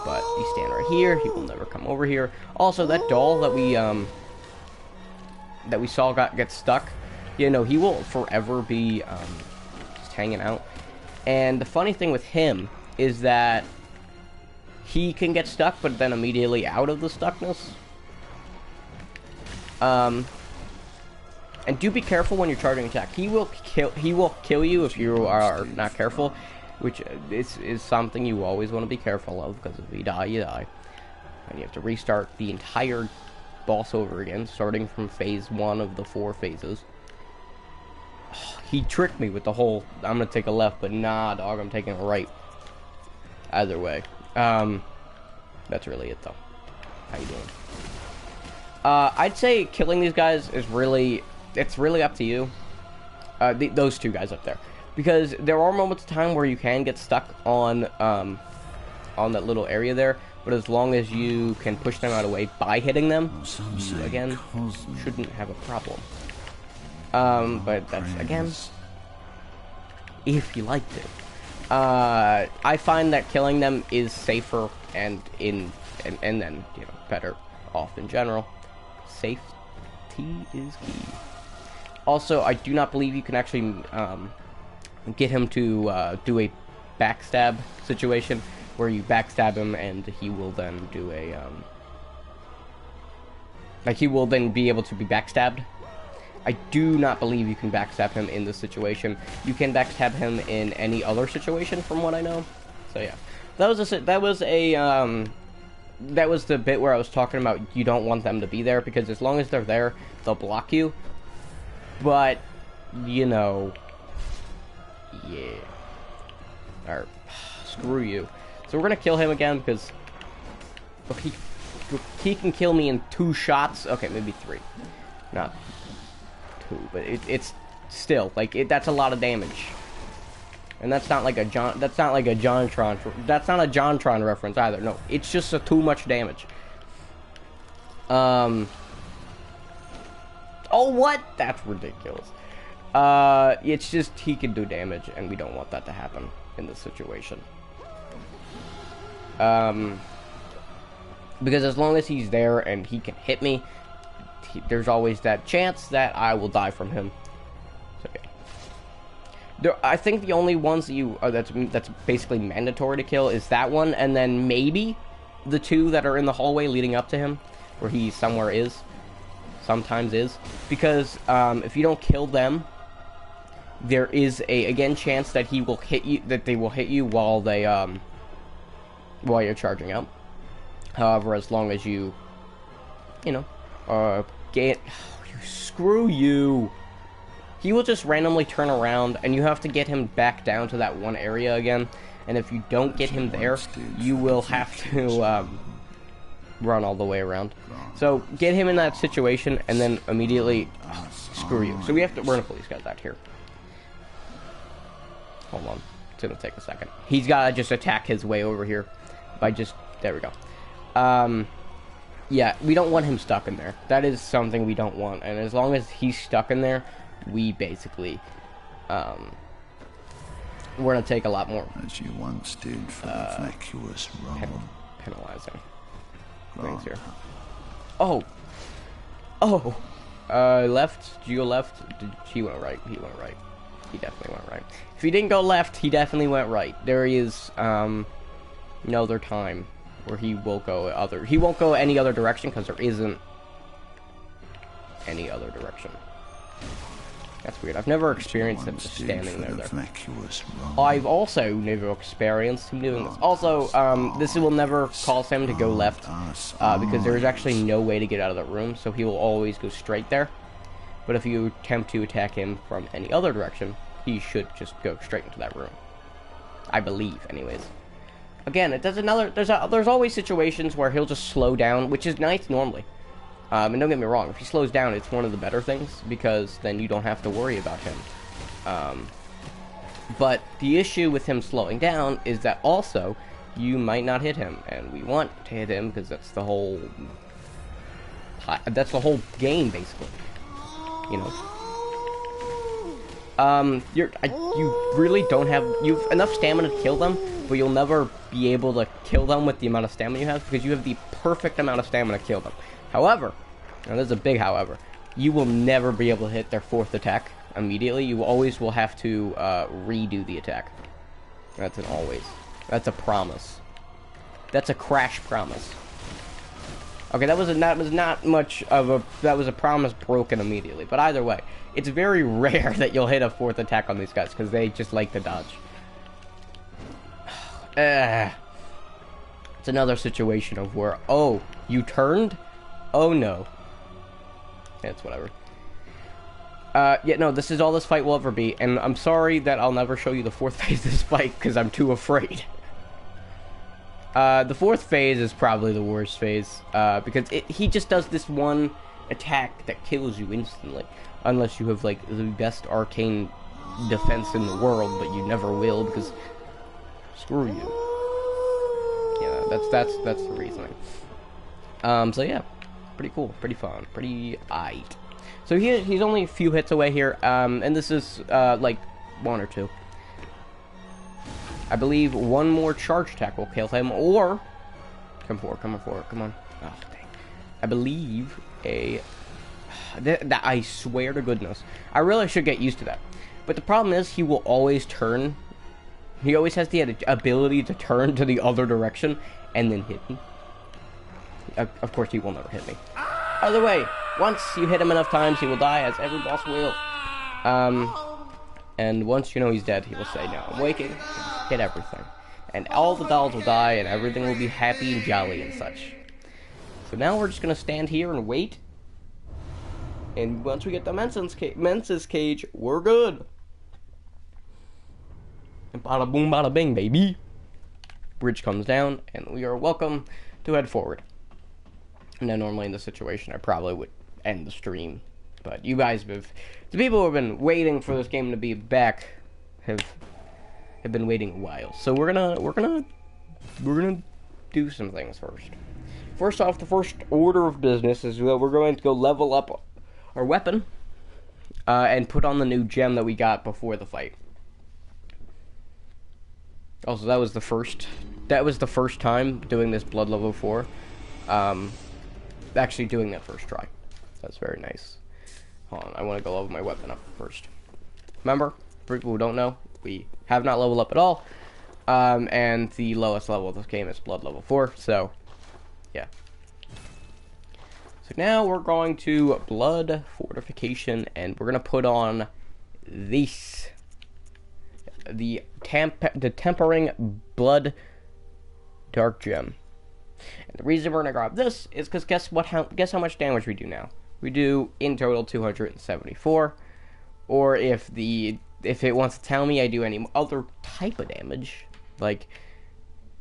But you stand right here. He will never come over here. Also, that doll that we saw get stuck, you know, he will forever be just hanging out. And the funny thing with him is that he can get stuck, but then immediately out of the stuckness. And do be careful when you're charging attack. He will kill you if you are not careful, which is something you always want to be careful of, because if you die, you die. And you have to restart the entire boss over again, starting from phase 1 of the 4 phases. He tricked me with the whole, I'm going to take a left, but nah, dog, I'm taking a right. Either way. That's really it, though. How you doing? I'd say killing these guys is really, it's really up to you. Those two guys up there. Because there are moments of time where you can get stuck on that little area there, but as long as you can push them out of the way by hitting them, you, again, shouldn't have a problem. But that's, again, if you like to. I find that killing them is safer and then, you know, better off in general. Safety is key. Also, I do not believe you can actually get him to do a backstab situation where you backstab him and he will then do a like he will then be able to be backstabbed. I do not believe you can backstab him in this situation. You can backstab him in any other situation, from what I know. So yeah, that was the bit where I was talking about you don't want them to be there, because as long as they're there, they'll block you. But you know, yeah. Alright, screw you. So we're gonna kill him again because he can kill me in 2 shots. Okay, maybe 3, not 2, but it's still like that's a lot of damage. And that's not like a JonTron. That's not a JonTron reference either. No, it's just too much damage. Oh, what? That's ridiculous. It's just he can do damage, and we don't want that to happen in this situation. Because as long as he's there and he can hit me, there's always that chance that I will die from him. So, yeah. I think the only ones that that's basically mandatory to kill is that one, and then maybe the 2 that are in the hallway leading up to him, where he sometimes is, because if you don't kill them, there is a chance that they will hit you while you're charging up. However, as long as you screw you. He will just randomly turn around, and you have to get him back down to that one area again. and if you don't get him there, you will have to run all the way around. So get him in that situation, and then immediately screw you. So we're gonna pull these guys out here. Hold on, it's gonna take a second. He's gotta just attack his way over here by there we go. Yeah, we don't want him stuck in there. That is something we don't want, and as long as he's stuck in there, we basically we're gonna take a lot more as you once did for the vacuous Rome. Penalizing things here. Oh, left. Geo left. He went right. He went right. He definitely went right. If he didn't go left, he definitely went right. There he is. No other time where he will go other. He won't go any other direction because there isn't any other direction. That's weird. I've never experienced him just standing there. I've also never experienced him doing this. Also, this will never cause him to go left, because there is actually no way to get out of the room, so he will always go straight there. But if you attempt to attack him from any other direction, he should just go straight into that room. I believe, anyways. Again, there's always situations where he'll just slow down, which is nice normally. And don't get me wrong, if he slows down, it's one of the better things, because then you don't have to worry about him. But the issue with him slowing down is that also, you might not hit him, and we want to hit him, because that's the whole game, basically. You know? You really don't have, you've enough stamina to kill them, but you'll never be able to kill them with the amount of stamina you have, because you have the perfect amount of stamina to kill them. However, and there's a big however, you will never be able to hit their fourth attack immediately. You always will have to redo the attack. That's an always. That's a promise. That's a crash promise. Okay, that was not much of a, that was a promise broken immediately. But either way, it's very rare that you'll hit a fourth attack on these guys, because they just like to dodge. It's another situation of where, oh, you turned? Oh no. It's whatever. Yeah, no, this is all this fight will ever be, and I'm sorry that I'll never show you the fourth phase of this fight, because I'm too afraid. The fourth phase is probably the worst phase, because he just does this one attack that kills you instantly, unless you have, like, the best arcane defense in the world, but you never will, because screw you. Yeah, that's the reasoning. So yeah. Pretty cool, pretty fun, pretty aight. So he's only a few hits away here, and this is, like, one or two. I believe one more charge attack will kill him, or... Come on. Oh, dang. I believe I swear to goodness. I really should get used to that. But the problem is, he will always turn. He always has the ability to turn to the other direction, and then hit me. Of course, he will never hit me. Either way, once you hit him enough times, he will die, as every boss will. And once you know he's dead, he will say, "No, I'm waking." Hit everything, and all the dolls will die, and everything will be happy and jolly and such. So now we're just gonna stand here and wait. And once we get the Mensa's cage, we're good. And bada boom, bada bing, baby. Bridge comes down, and we are welcome to head forward. Now, normally in this situation, I probably would end the stream, but you guys the people who have been waiting for this game to be back, have been waiting a while. So we're gonna do some things first. First off, the first order of business is that we're going to go level up our weapon, and put on the new gem that we got before the fight. Also, that was the first time doing this blood level 4. Actually doing that first try. That's very nice. Hold on, I want to go level my weapon up first. Remember, for people who don't know, we have not leveled up at all. And the lowest level of this game is blood level 4, so, yeah. So now we're going to blood fortification, and we're going to put on this. The tempering blood dark gem. And the reason we're gonna grab this is because guess how much damage we do now? We do in total 274. Or if it wants to tell me I do any other type of damage, Like,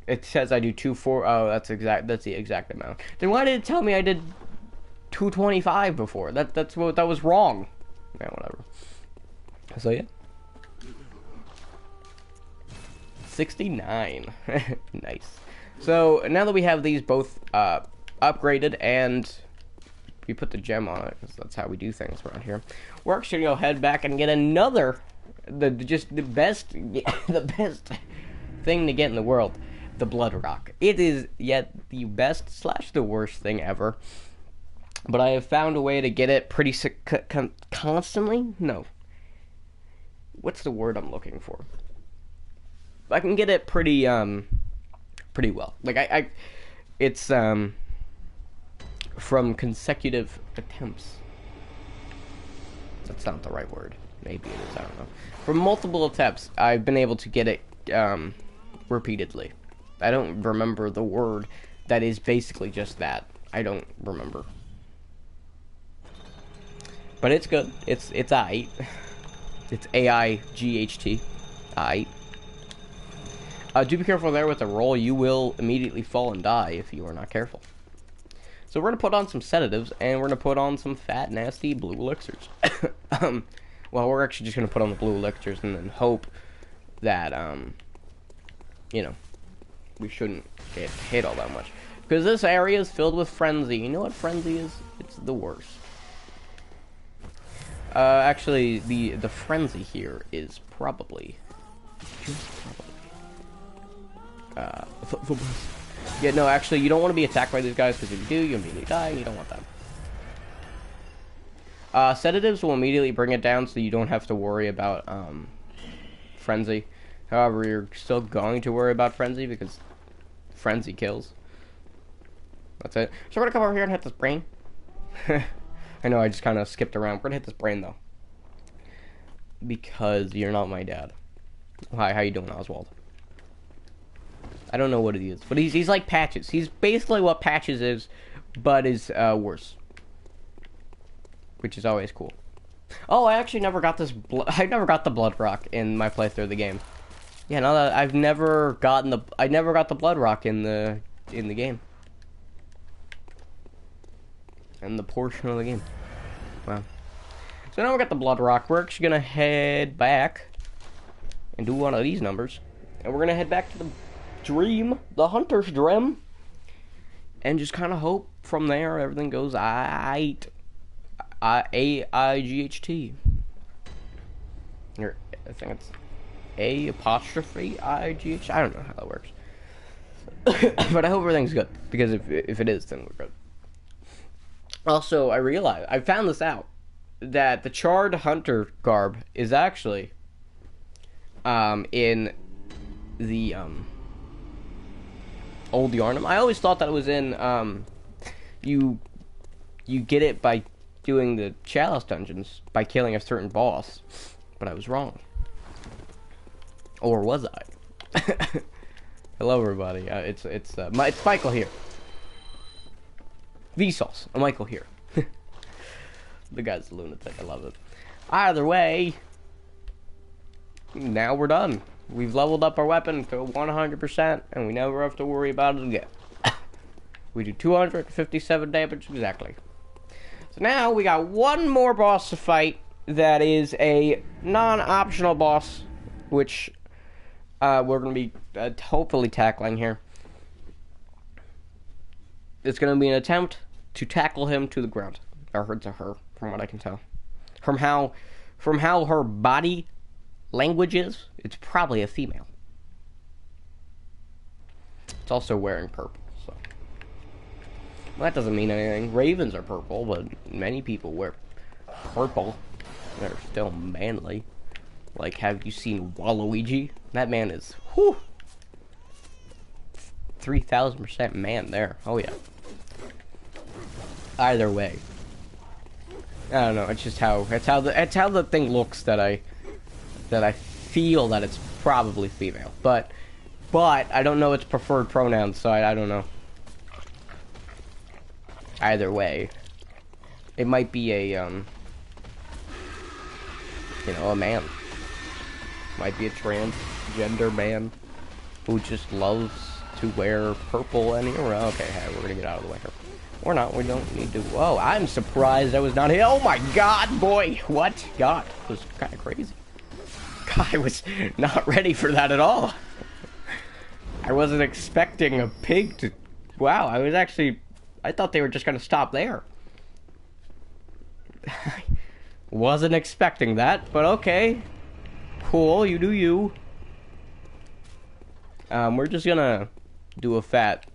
it says I do 240. Oh, that's the exact amount. Then why did it tell me I did 225 before? That was wrong. Yeah, whatever. So yeah. 69. Nice. So now that we have these both upgraded and we put the gem on it, because that's how we do things around here, we're actually gonna head back and get another, the best the best thing to get in the world, the blood rock. It is yet the best / the worst thing ever, but I have found a way to get it pretty constantly. No, what's the word I'm looking for? I can get it pretty well. Like it's from consecutive attempts. That's not the right word. Maybe it is, I don't know. From multiple attempts, I've been able to get it repeatedly. I don't remember the word that is basically just that. I don't remember. But it's good. It's aight. It's AIGHT. Aight. Do be careful there with the roll. You will immediately fall and die if you are not careful. So we're going to put on some sedatives, and we're going to put on some fat, nasty blue elixirs. Well, we're actually just going to put on the blue elixirs and then hope that, you know, we shouldn't get hit all that much. Because this area is filled with frenzy. You know what frenzy is? It's the worst. Actually, the frenzy here is probably... yeah, no, actually, you don't want to be attacked by these guys, because if you do, you immediately die, and you don't want that. Sedatives will immediately bring it down, so you don't have to worry about, frenzy. However, you're still going to worry about frenzy, because frenzy kills. That's it. So we're gonna come over here and hit this brain. I know, I just kind of skipped around. We're gonna hit this brain, though. Because you're not my dad. Hi, how you doing, Oswald? I don't know what he is, but he's like Patches. He's basically what Patches is, but is worse, which is always cool. Oh, I actually never got this. I never got the blood rock in my playthrough of the game. Yeah, no, I've never gotten the. I never got the blood rock in the game. In the portion of the game. Wow. So now we got the blood rock. We're actually gonna head back and do one of these numbers, and we're gonna head back to the dream, the hunter's dream, and just kind of hope from there everything goes aight. AIGHT. Or I think it's A''IGH. I don't know how that works. But I hope everything's good, because if it is, then we're good. Also, I realized, I found this out, that the charred hunter garb is actually in the old Yarnum. I always thought that it was in you get it by doing the Chalice dungeons by killing a certain boss, but I was wrong. Or was I? Hello, everybody. It's Michael here. Vsauce. Michael here. The guy's a lunatic. I love it. Either way, now we're done. We've leveled up our weapon to 100%, and we never have to worry about it again. We do 257 damage exactly. So now we got one more boss to fight that is a non-optional boss, which we're going to be hopefully tackling here. It's going to be an attempt to tackle him to the ground. Or to her, from what I can tell. From how her body language is, it's probably a female. It's also wearing purple, so. Well, that doesn't mean anything. Ravens are purple, but many people wear purple. They're still manly. Like, have you seen Waluigi? That man is, whew, 3,000% man there. Oh, yeah. Either way. I don't know, it's just how the thing looks that I feel that it's probably female. But I don't know its preferred pronouns, so I don't know. Either way. It might be a you know, a man. Might be a transgender man. who just loves to wear purple and hero. Okay, hey, we're gonna get out of the way here. Or not, we don't need to. Whoa, I'm surprised I was not here. Oh my god, boy! What? God, it was kind of crazy. God, I was not ready for that at all. I wasn't expecting a pig to... Wow, I thought they were just gonna stop there. I wasn't expecting that, but okay. Cool, you do you. We're just gonna do a fat...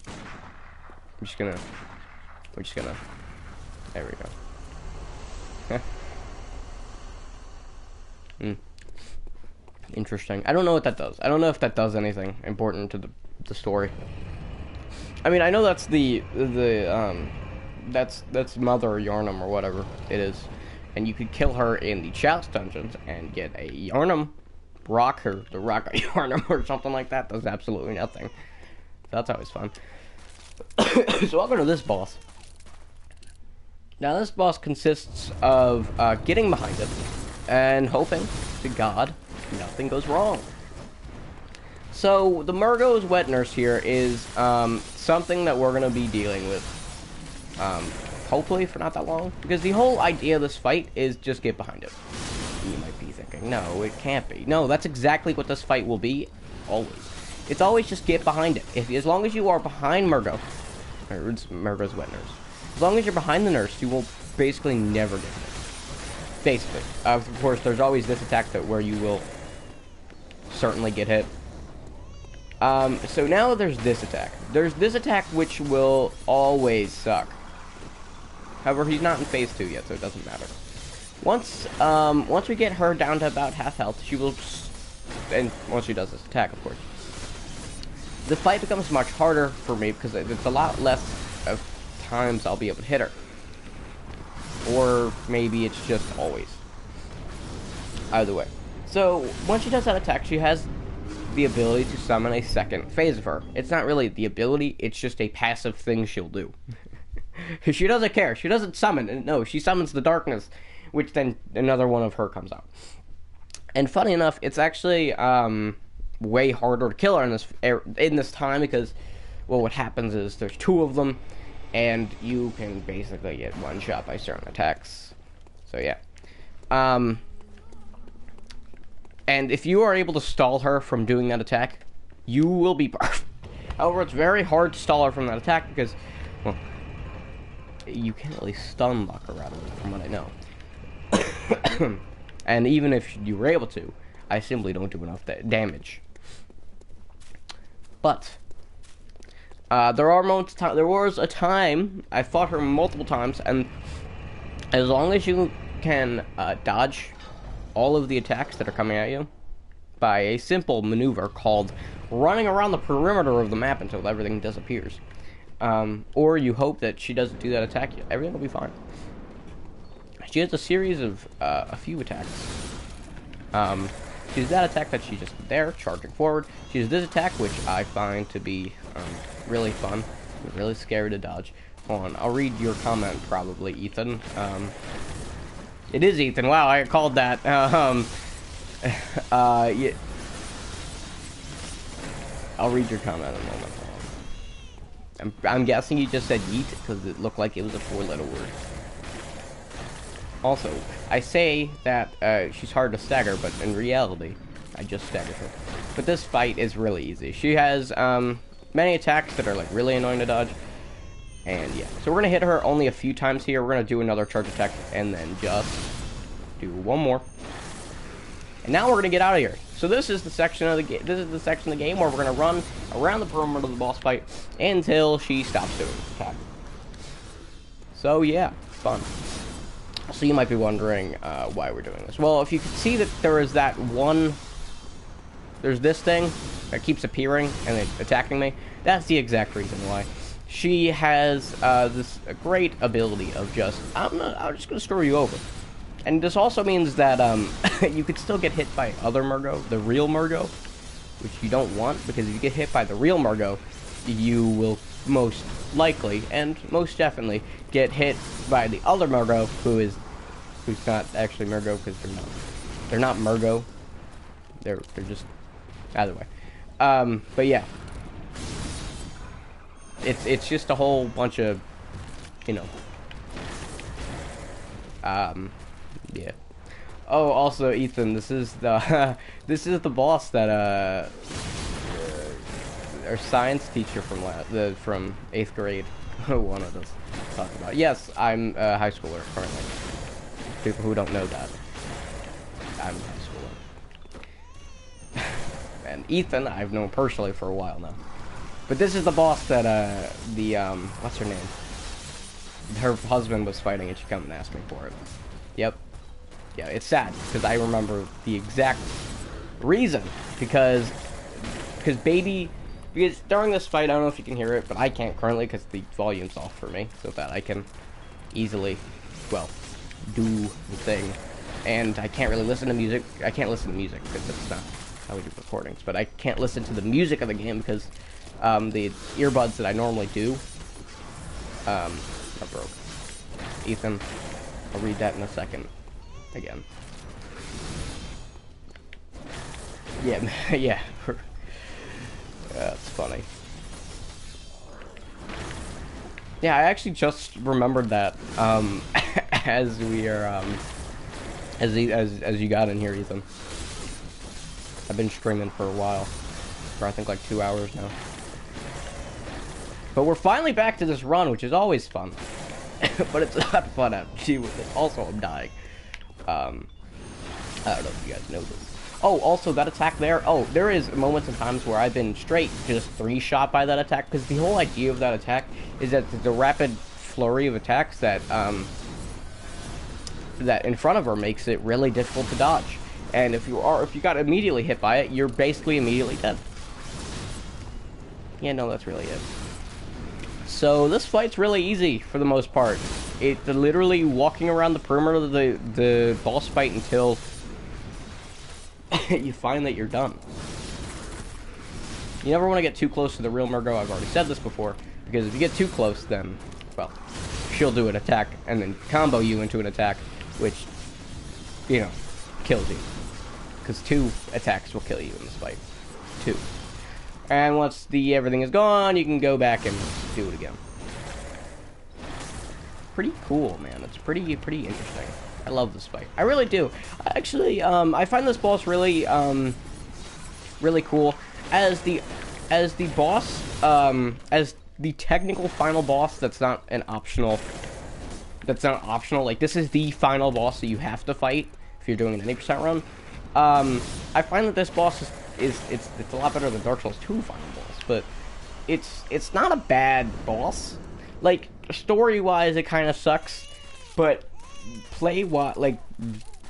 We're just gonna... There we go. Interesting. I don't know what that does. I don't know if that does anything important to the story. I mean, I know that's that's Mother Yarnum or whatever it is, and you could kill her in the Chalice dungeons and get a Yarnum rock, or the rock Yarnum or something like that. Does absolutely nothing. That's always fun. So I'll go to this boss. Now this boss consists of getting behind it and hoping to God nothing goes wrong. So the Murgo's wet nurse here is something that we're gonna be dealing with hopefully for not that long, because the whole idea of this fight is just get behind it. You might be thinking, no, it can't be. No, that's exactly what this fight will be. Always. It's always just get behind it. As long as you are behind Murgo, or it's Murgo's wet nurse, as long as you're behind the nurse, you will basically never get hit. Basically. Of course, there's always this attack where you will certainly get hit. So now there's this attack. There's this attack which will always suck. However, he's not in phase 2 yet, so it doesn't matter. Once we get her down to about half health, she will... And once she does this attack, of course. The fight becomes much harder for me because it's a lot less of times I'll be able to hit her. Or maybe it's just always. Either way. So, once she does that attack, she has the ability to summon a second phase of her. It's not really the ability, it's just a passive thing she'll do. She doesn't care. She doesn't summon. No, she summons the darkness, which then another one of her comes out. And funny enough, it's actually way harder to kill her in this time because, well, what happens is there's two of them, and you can basically get one shot by certain attacks. So yeah. And if you are able to stall her from doing that attack, you will be perfect. However, it's very hard to stall her from that attack because, well, you can't really stun lock her out of it, from what I know. And even if you were able to, I simply don't do enough damage. But there was a time I fought her multiple times, and as long as you can dodge all of the attacks that are coming at you by a simple maneuver called running around the perimeter of the map until everything disappears, or you hope that she doesn't do that attack, everything will be fine. She has a series of a few attacks. She has that attack that she's just there, charging forward. She has this attack, which I find to be really fun, really scary to dodge. Hold on, I'll read your comment probably, Ethan. It is Ethan. Wow, I called that. Yeah. I'll read your comment in a moment. I'm guessing you just said yeet because it looked like it was a 4-letter word. Also, I say that she's hard to stagger, but in reality, I just staggered her. But this fight is really easy. She has many attacks that are like really annoying to dodge. And yeah, so we're gonna hit her only a few times here. We're gonna do another charge attack and then just do one more. And now we're gonna get out of here. So this is the section of the game. This is the section of the game where we're gonna run around the perimeter of the boss fight until she stops doing the attack. So yeah, fun. So you might be wondering why we're doing this. Well, if you can see that there is that one, there's this thing that keeps appearing and then attacking me. That's the exact reason why. She has this great ability of just, I'm just gonna screw you over. And this also means that you could still get hit by other Murgo, the real Murgo, which you don't want, because if you get hit by the real Murgo, you will most likely and most definitely get hit by the other Murgo, who's not actually Murgo, because they're not Murgo. They're just either way. But yeah. It's just a whole bunch of, you know. Yeah. Oh, also, Ethan, this is the this is the boss that our science teacher from from 8th grade wanted us to talk about. Yes, I'm a high schooler currently. People who don't know that, I'm a high schooler. And Ethan, I've known personally for a while now. But this is the boss that what's her name? Her husband was fighting, and she come and asked me for it. Yep. Yeah, it's sad because I remember the exact reason because during this fight, I don't know if you can hear it, but I can't currently because the volume's off for me, so that I can easily, well, do the thing. And I can't really listen to music. I can't listen to music because that's not how we do recordings. But I can't listen to the music of the game because the earbuds that I normally do are broke. Ethan, I'll read that in a second. Again. Yeah, yeah. That's funny. Yeah, I actually just remembered that as we are as you got in here, Ethan. I've been streaming for a while, for I think like 2 hours now. But we're finally back to this run, which is always fun. But it's not fun actually with it. Also, I'm dying. I don't know if you guys know this. Oh, also that attack there. Oh, there is moments and times where I've been straight just 3-shot by that attack, because the whole idea of that attack is that the rapid flurry of attacks that that in front of her makes it really difficult to dodge. And if you got immediately hit by it, you're basically immediately dead. Yeah, no, that's really it. So this fight's really easy for the most part. It's literally walking around the perimeter of the boss fight until you find that you're done. You never want to get too close to the real Murgo. I've already said this before, because if you get too close, then, well, she'll do an attack and then combo you into an attack, which, you know, kills you. Because 2 attacks will kill you in this fight. 2. And once everything is gone, you can go back and do it again. Pretty cool, man. It's pretty interesting. I love this fight. I really do. Actually, I find this boss really, really cool. As the boss, as the technical final boss that's not an optional. That's not optional. Like, this is the final boss that you have to fight if you're doing an 80% run. I find that this boss it's a lot better than Dark Souls 2 final boss, but it's not a bad boss. Like, story-wise, it kind of sucks, but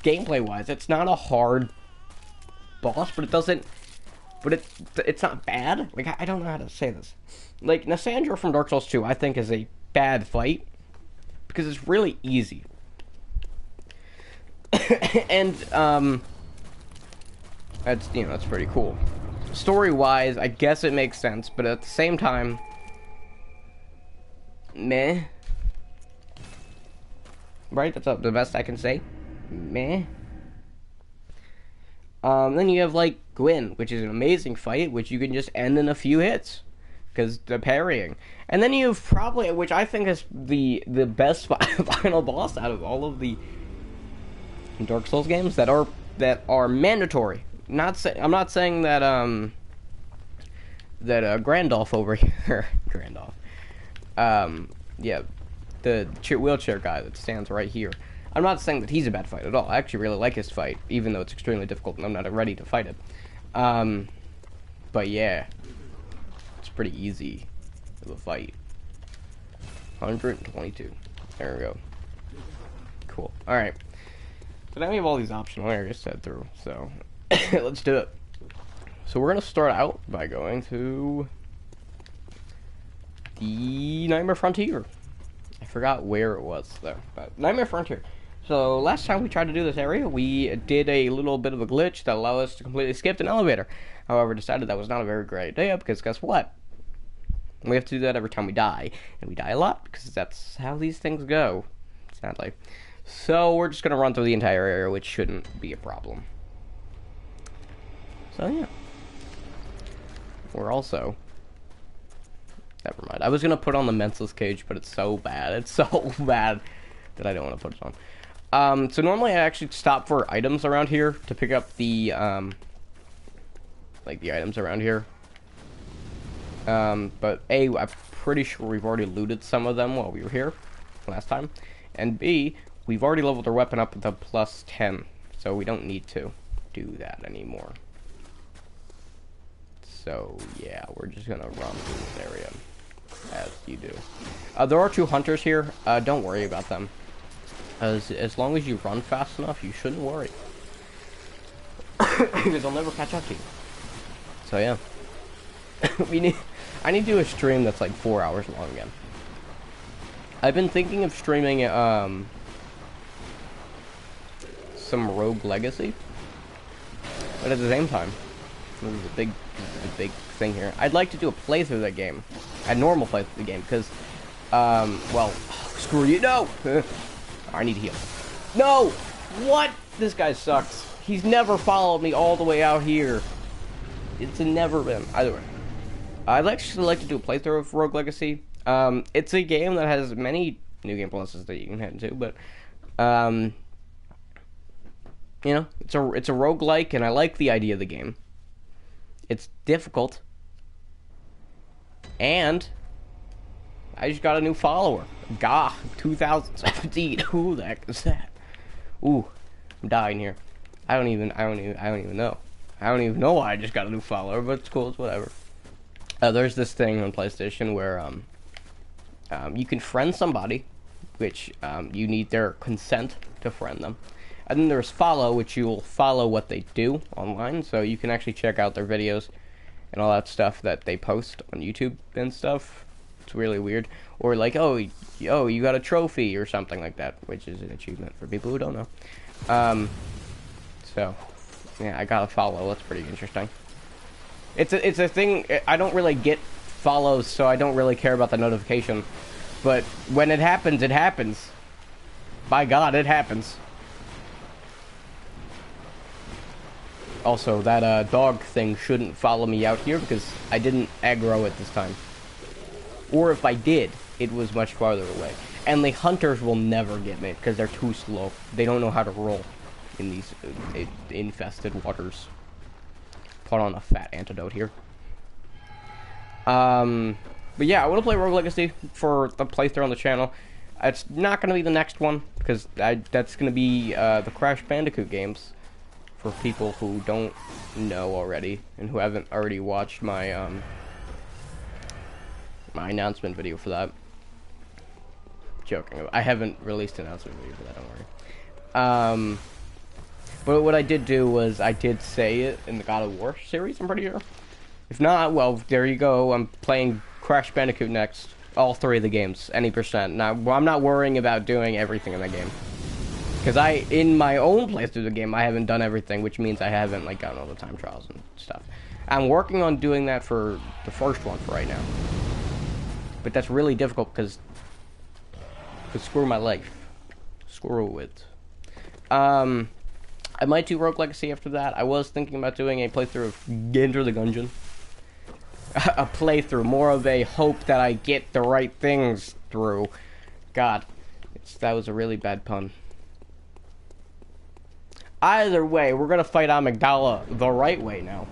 gameplay-wise, it's not a hard boss, but it doesn't, it's not bad. Like, I don't know how to say this. Like, Nassandra from Dark Souls 2, I think, is a bad fight, because it's really easy. And, that's pretty cool. Story-wise, I guess it makes sense, but at the same time, meh. Right? That's the best I can say. Meh. Then you have, like, Gwyn, which is an amazing fight, which you can just end in a few hits, because the parrying. And then you have probably, which I think is the best final boss out of all of the Dark Souls games that are mandatory. I'm not saying that Grandolph over here, Grandolph, yeah, the wheelchair guy that stands right here. I'm not saying that he's a bad fight at all. I actually really like his fight, even though it's extremely difficult and I'm not ready to fight it. But yeah, it's pretty easy of a fight. 122. There we go. Cool. All right. So now we have all these optional areas set through. So let's do it. So we're gonna start out by going to the Nightmare Frontier. I forgot where it was though, but Nightmare Frontier. So last time we tried to do this area, we did a little bit of a glitch that allowed us to completely skip an elevator. However, decided that was not a very great idea, because guess what? We have to do that every time we die, and we die a lot because that's how these things go, sadly. So we're just gonna run through the entire area, which shouldn't be a problem. So yeah. we're also... Never mind. I was gonna put on the Mensel's Cage, but it's so bad. It's so bad that I don't want to put it on. So normally I actually stop for items around here to pick up the, like the items around here. But A, I'm pretty sure we've already looted some of them while we were here last time. And B, we've already leveled our weapon up to plus 10, so we don't need to do that anymore. So yeah, we're just gonna run through this area as you do. There are 2 hunters here. Don't worry about them. As long as you run fast enough, you shouldn't worry. Because they'll never catch up to you. So yeah. I need to do a stream that's like 4 hours long again. I've been thinking of streaming some Rogue Legacy. But at the same time, this is a big thing here. I'd like to do a playthrough of that game. A normal playthrough of the game, because, well, screw you, no! I need to heal. No! What? This guy sucks. He's never followed me all the way out here. It's never been. Either way. I'd actually like to do a playthrough of Rogue Legacy. It's a game that has many New Game Pluses that you can head into, but, you know, it's a roguelike, and I like the idea of the game. It's difficult. And I just got a new follower. Gah, 2017. Who the heck is that? Ooh, I'm dying here. I don't even know. I don't even know why I just got a new follower, but it's cool, it's whatever. There's this thing on PlayStation where you can friend somebody, which you need their consent to friend them. And then there's follow, which you'll follow what they do online, so you can actually check out their videos and all that stuff that they post on YouTube and stuff. It's really weird. Or like, oh, you got a trophy or something like that, which is an achievement for people who don't know. So, yeah, I got a follow. That's pretty interesting. It's a thing. I don't really get follows, so I don't really care about the notification. But when it happens, it happens. By God, it happens. Also, that dog thing shouldn't follow me out here because I didn't aggro it this time. Or if I did, it was much farther away. And the hunters will never get me because they're too slow. They don't know how to roll in these infested waters. Put on a fat antidote here. But yeah, I want to play Rogue Legacy for the playthrough on the channel. It's not going to be the next one because that's going to be the Crash Bandicoot games. For people who don't know already and who haven't already watched my my announcement video for that. Joking. I haven't released an announcement video for that, don't worry. But what I did do was I did say it in the God of War series, I'm pretty sure. If not, well, there you go. I'm playing Crash Bandicoot next. All 3 of the games, any percent. Now, I'm not worrying about doing everything in the game. Because in my own playthrough of the game, I haven't done everything, which means I haven't, like, gotten all the time trials and stuff. I'm working on doing that for the first one for right now. But that's really difficult because screw my life. Screw it. I might do Rogue Legacy after that. I was thinking about doing a playthrough of Enter the Gungeon. A playthrough, more of a hope that I get the right things through. God, that was a really bad pun. Either way, we're gonna fight Amygdala the right way now.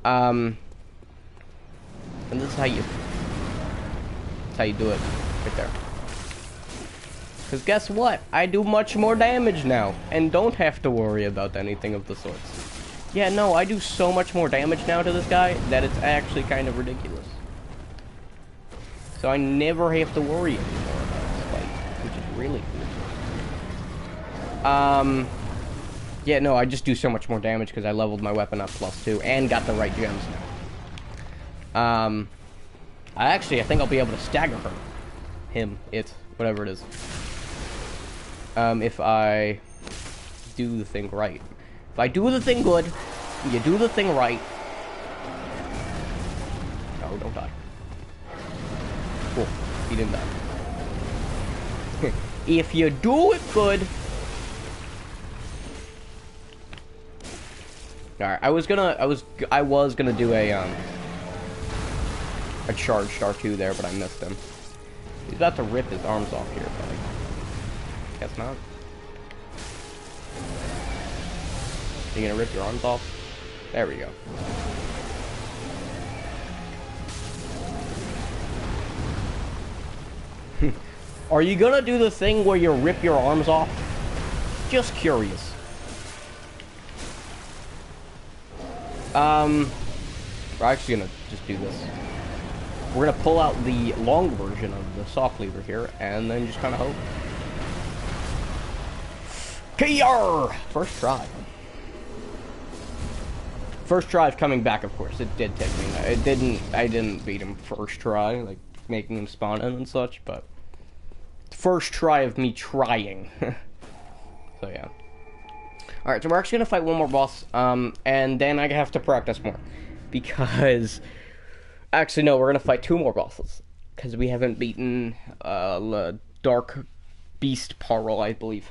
And this is how you do it, right there. Because guess what? I do much more damage now, and don't have to worry about anything of the sorts. Yeah, no, I do so much more damage now to this guy that it's actually kind of ridiculous. So I never have to worry anymore about this fight, which is really cool. Yeah, no, I just do so much more damage because I leveled my weapon up +2 and got the right gems now. I think I'll be able to stagger her. Him, it, whatever it is. If I do the thing right. If I do the thing good, you do the thing right. Oh, don't die. Cool, he didn't die. If you do it good... Alright, I was gonna do a charge star 2 there, but I missed him. He's about to rip his arms off here, buddy. Guess not. You gonna rip your arms off? There we go. Are you gonna do the thing where you rip your arms off? Just curious. We're actually gonna just do this. We're gonna pull out the long version of the soft lever here, and then just kind of hope. KR! First try. First try of coming back, of course. It did take me. I didn't beat him first try, like making him spawn in and such, but first try of me trying. So yeah. Alright, so we're actually gonna fight one more boss, and then I have to practice more. Because actually no, we're gonna fight 2 more bosses. Because we haven't beaten Dark Beast Parl, I believe.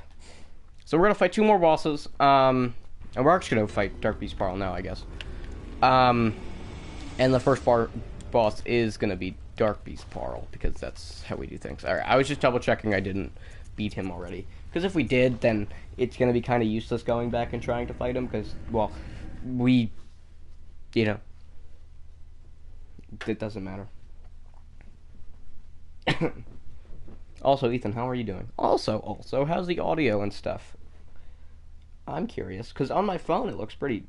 So we're gonna fight 2 more bosses, and we're actually gonna fight Dark Beast Parl now, I guess. And the first boss is gonna be Dark Beast Parl, because that's how we do things. Alright, I was just double checking I didn't beat him already. Because if we did, then it's gonna be kind of useless going back and trying to fight him, because, well, we, you know, it doesn't matter. Also, Ethan, how are you doing? Also, how's the audio and stuff? I'm curious, because on my phone it looks pretty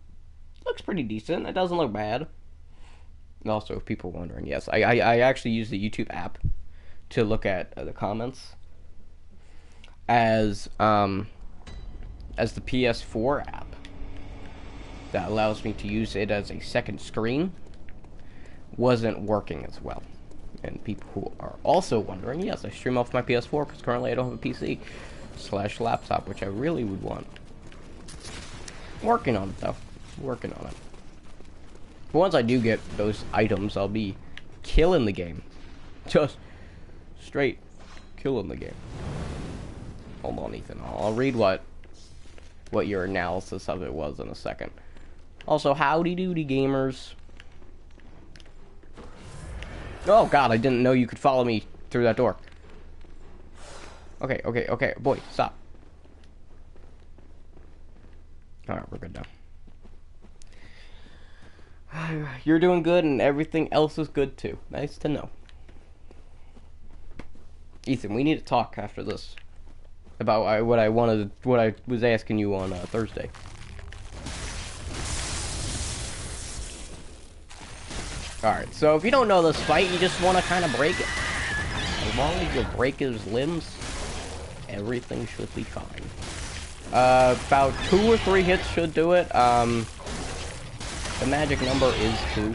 decent. It doesn't look bad. Also, if people are wondering, yes, I actually use the YouTube app to look at the comments as the PS4 app that allows me to use it as a second screen wasn't working as well. And people who are also wondering, yes, I stream off my PS4 because currently I don't have a PC/laptop, which I really would want. Working on it though. Working on it. But once I do get those items, I'll be killing the game. Just straight killing the game. Hold on, Ethan. I'll read what your analysis of it was in a second. Also, howdy doody gamers. Oh god, I didn't know you could follow me through that door. Okay, boy, stop. Alright, we're good now. You're doing good and everything else is good too. Nice to know. Ethan, we need to talk after this about what I was asking you on Thursday. Alright, so if you don't know this fight, you just want to kind of break it. As long as you break his limbs, everything should be fine. About 2 or 3 hits should do it. The magic number is 2.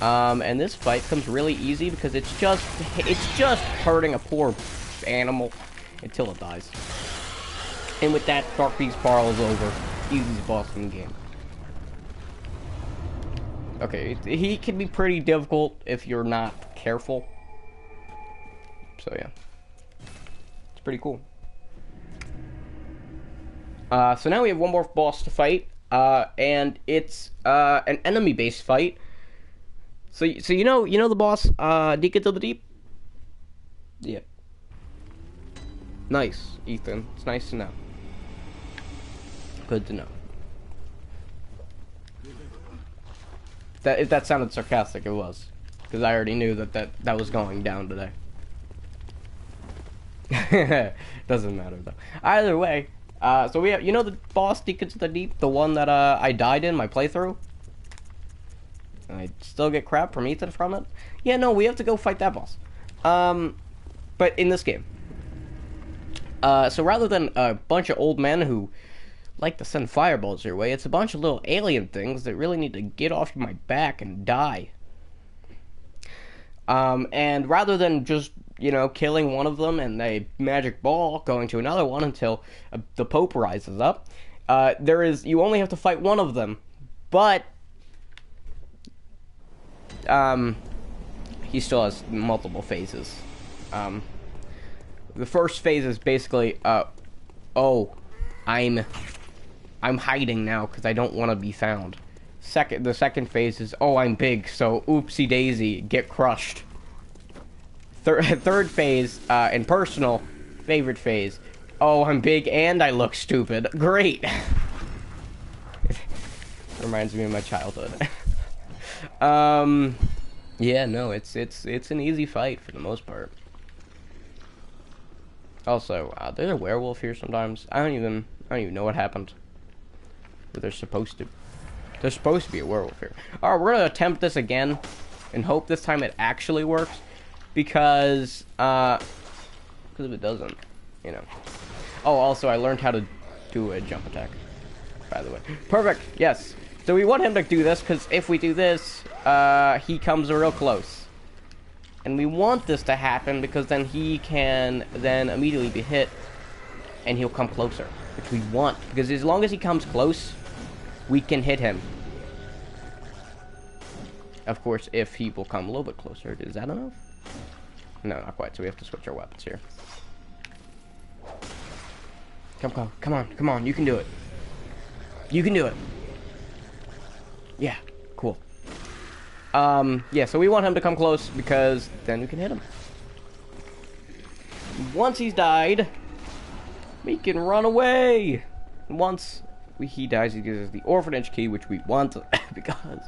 And this fight comes really easy because it's just hurting a poor animal until it dies. And with that, Dark Beast Parl is over. Easiest boss in the game. Okay, he can be pretty difficult if you're not careful. So yeah, it's pretty cool. So now we have one more boss to fight, and it's an enemy-based fight. So you know the boss, Deacon to the Deep? Yeah. Nice, Ethan. It's nice to know. Good to know. If that sounded sarcastic, it was. Because I already knew that was going down today. Doesn't matter, though. Either way, so we have, you know the boss, Deacon to the Deep? The one that I died in my playthrough? And I still get crap from Ethan from it? Yeah, no, we have to go fight that boss. But in this game. So rather than a bunch of old men who like to send fireballs your way, it's a bunch of little alien things that really need to get off my back and die. And rather than just, you know, killing one of them and a magic ball going to another one until the Pope rises up, you only have to fight one of them, but he still has multiple phases. The first phase is basically, oh, I'm I'm hiding now because I don't want to be found. The second phase is, oh, I'm big, so oopsie daisy, get crushed. Third phase, and personal, favorite phase, oh, I'm big and I look stupid. Great. Reminds me of my childhood. Yeah, no, it's an easy fight for the most part. Also, there's a werewolf here sometimes. I don't even know what happened. But there's supposed to be a werewolf here. Alright, we're gonna attempt this again and hope this time it actually works. Because if it doesn't, you know. Oh, also I learned how to do a jump attack, by the way. Perfect, yes. So we want him to do this, because if we do this, he comes real close. And we want this to happen, because then he can then immediately be hit, and he'll come closer. Which we want, because as long as he comes close, we can hit him. Of course, if he will come a little bit closer. Is that enough? No, not quite, so we have to switch our weapons here. Come on, you can do it. You can do it. Yeah, cool. Yeah, so we want him to come close because then we can hit him. Once he's died, we can run away. Once he dies, he gives us the orphanage key, which we want because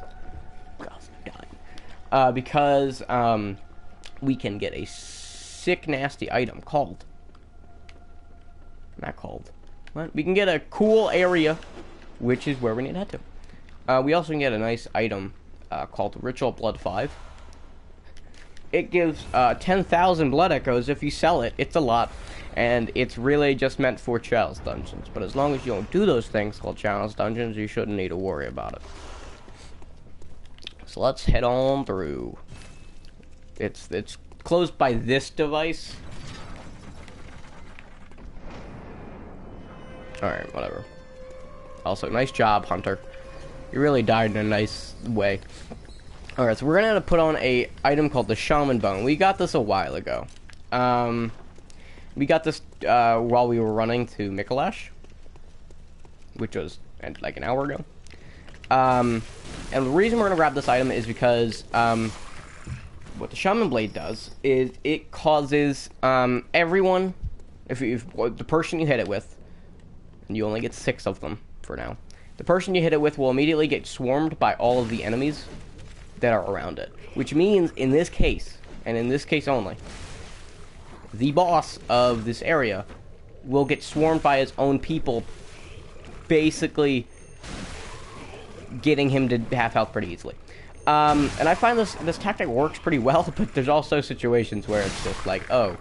we can get a sick, nasty item called. Not called. What? We can get a cool area, which is where we need to head to. We also can get a nice item called Ritual Blood 5. It gives 10,000 blood echoes if you sell it. It's a lot, and it's really just meant for challenge dungeons. But as long as you don't do those things called challenge dungeons, you shouldn't need to worry about it. So let's head on through. It's closed by this device. Alright, whatever. Also, nice job, Hunter. You really died in a nice way. Alright, so we're gonna have to put on a item called the Shaman Bone. We got this a while ago. We got this while we were running to Mikolash, which was like an hour ago. And the reason we're gonna grab this item is because what the Shaman Blade does is it causes everyone, if the person you hit it with, and you only get 6 of them for now, the person you hit it with will immediately get swarmed by all of the enemies that are around it. Which means, in this case, and in this case only, the boss of this area will get swarmed by his own people, basically getting him to half health pretty easily. And I find this tactic works pretty well, but there's also situations where it's just like, oh,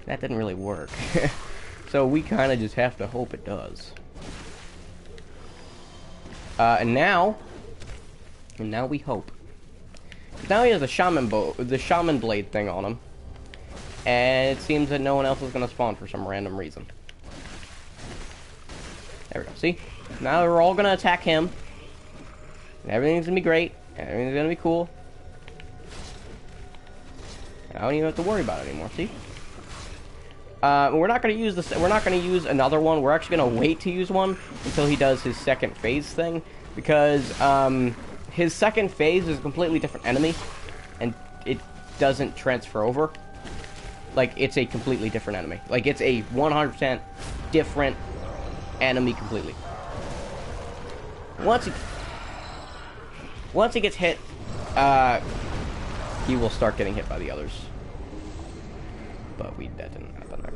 that didn't really work. So we kind of just have to hope it does. And now we hope. Now he has the Shaman Blade thing on him, and it seems that no one else is going to spawn for some random reason. There we go. See? Now we're all going to attack him, and everything's going to be great. Everything's going to be cool. I don't even have to worry about it anymore. See? We're not going to use this. We're not going to use another one. We're actually going to wait to use one until he does his second phase thing, because his second phase is a completely different enemy, and it doesn't transfer over. Like, it's a completely different enemy. Like, it's a 100% different enemy completely. Once he gets hit, he will start getting hit by the others. But that didn't happen there.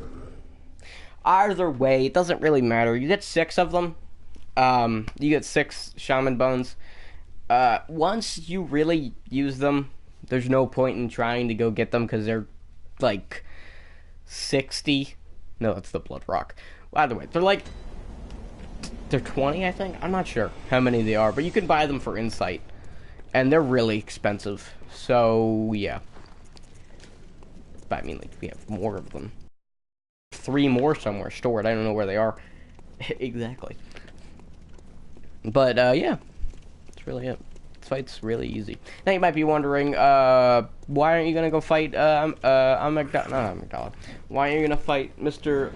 Either way, it doesn't really matter. You get 6 of them. You get 6 Shaman Bones. Once you really use them, there's no point in trying to go get them, because they're like 60. No, that's the Blood Rock. By the way, they're 20, I think. I'm not sure how many they are, but you can buy them for Insight, and they're really expensive. So yeah. But I mean, like, we have more of them. 3 more somewhere stored. I don't know where they are exactly. But yeah, that's really it. This fight's really easy. Now you might be wondering, why aren't you gonna go fight Amygdala? Why aren't you gonna fight Mr.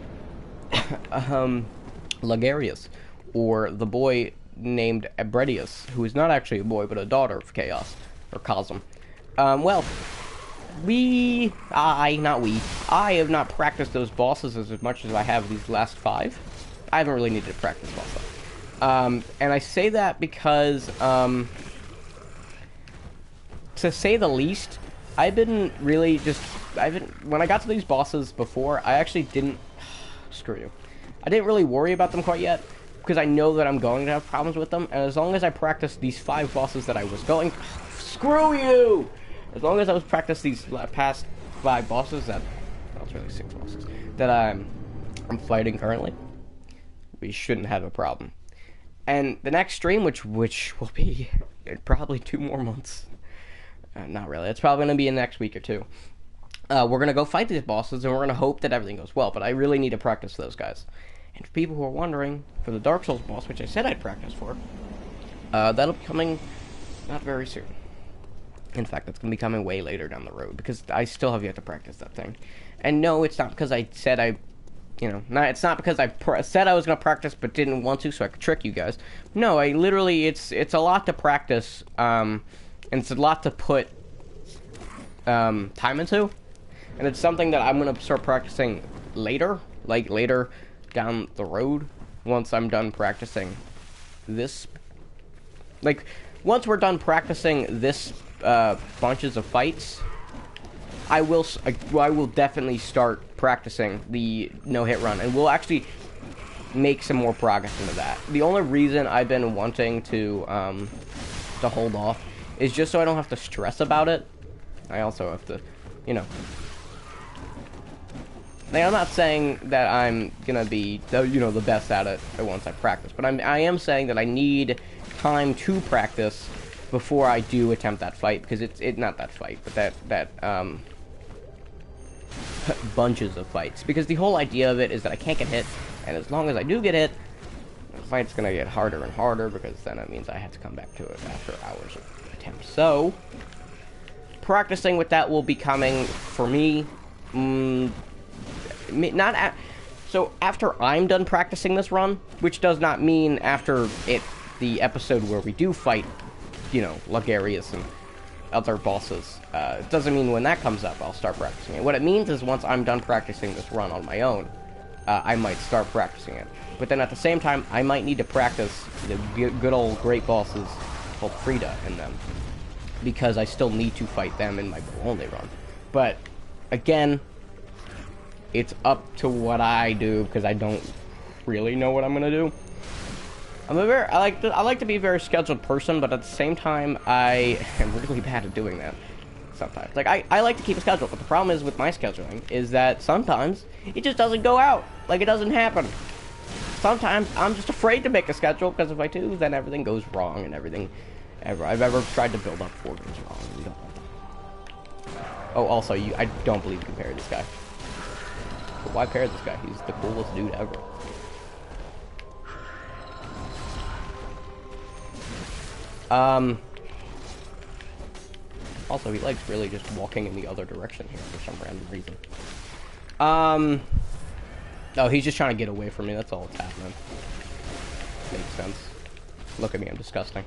Lagarius? or the boy named Abredius, who is not actually a boy, but a daughter of Chaos, or Cosm. Well, I have not practiced those bosses as much as I have these last 5. I haven't really needed to practice bosses. And I say that because, to say the least, when I got to these bosses before, I actually didn't, screw you. I didn't really worry about them quite yet, because I know that I'm going to have problems with them, and as long as I practice these 5 bosses that I was going, screw you! As long as I was practice these past 5 bosses, that's really 6 bosses, that I'm fighting currently, we shouldn't have a problem. And the next stream, which will be probably 2 more months, not really, it's probably going to be in the next week or 2, we're going to go fight these bosses, and we're going to hope that everything goes well, but I really need to practice those guys. And for people who are wondering, for the Dark Souls boss, which I said I'd practice for, that'll be coming not very soon. In fact, it's going to be coming way later down the road, because I still have yet to practice that thing. And no, it's not because I said it's not because I said I was going to practice but didn't want to so I could trick you guys. No, I literally, it's a lot to practice, and it's a lot to put time into. And it's something that I'm going to start practicing later, like later down the road, once I'm done practicing this. Like, once we're done practicing this bunches of fights, I will definitely start practicing the no-hit run, and we'll actually make some more progress into that. The only reason I've been wanting to hold off is just so I don't have to stress about it. I also have to, Like, I'm not saying that I'm gonna be, the best at it once I practice, but I am saying that I need time to practice before I do attempt that fight, because it's not that fight, but that bunches of fights. Because the whole idea of it is that I can't get hit, and as long as I do get hit, the fight's gonna get harder and harder, because then it means I have to come back to it after hours of attempts. So, practicing with that will be coming for me. So after I'm done practicing this run, which does not mean after the episode where we do fight, Lugarius and other bosses. It doesn't mean when that comes up I'll start practicing it. What it means is once I'm done practicing this run on my own, I might start practicing it. But then at the same time, I might need to practice the good old great bosses called Frida in them, because I still need to fight them in my only run. But again, it's up to what I do, because I don't really know what I'm gonna do. I like to be a very scheduled person, but at the same time, I am really bad at doing that sometimes. Like, I like to keep a schedule, but the problem is with my scheduling is that sometimes it just doesn't go out. Like, it doesn't happen. Sometimes I'm just afraid to make a schedule, because if I do, then everything goes wrong, and everything I've ever tried to build up for goes wrong. You don't want that. Oh, also, I don't believe you can parry this guy. But why parry this guy? He's the coolest dude ever. Also, he likes really just walking in the other direction here for some random reason. Oh, he's just trying to get away from me. That's all that's happening. Makes sense. Look at me, I'm disgusting.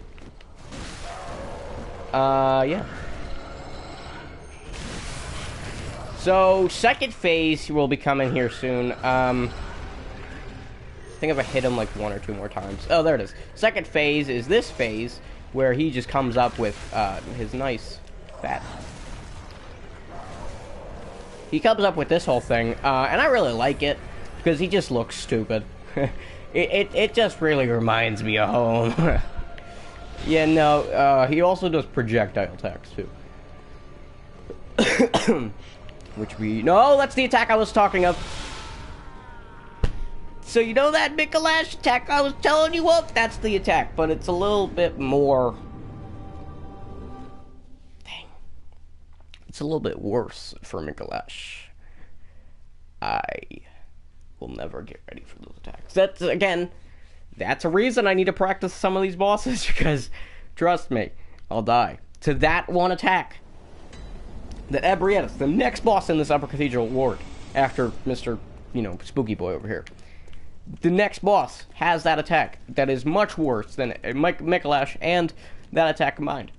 Yeah. So, second phase will be coming here soon. I think if I hit him like 1 or 2 more times. Oh, there it is. Second phase is this phase, where he just comes up with his nice fat. He comes up with this whole thing, and I really like it, because he just looks stupid. it just really reminds me of home. Yeah, no, he also does projectile attacks, too. No, that's the attack I was talking of. So you know that Mikolash attack I was telling you of? That's the attack, but it's a little bit more... Dang. It's a little bit worse for Mikolash. I will never get ready for those attacks. That's, again, that's a reason I need to practice some of these bosses, because, trust me, I'll die to that one attack. That Ebrietis, the next boss in this Upper Cathedral Ward, after Mr., Spooky Boy over here. the next boss has that attack that is much worse than Mikalash and that attack combined.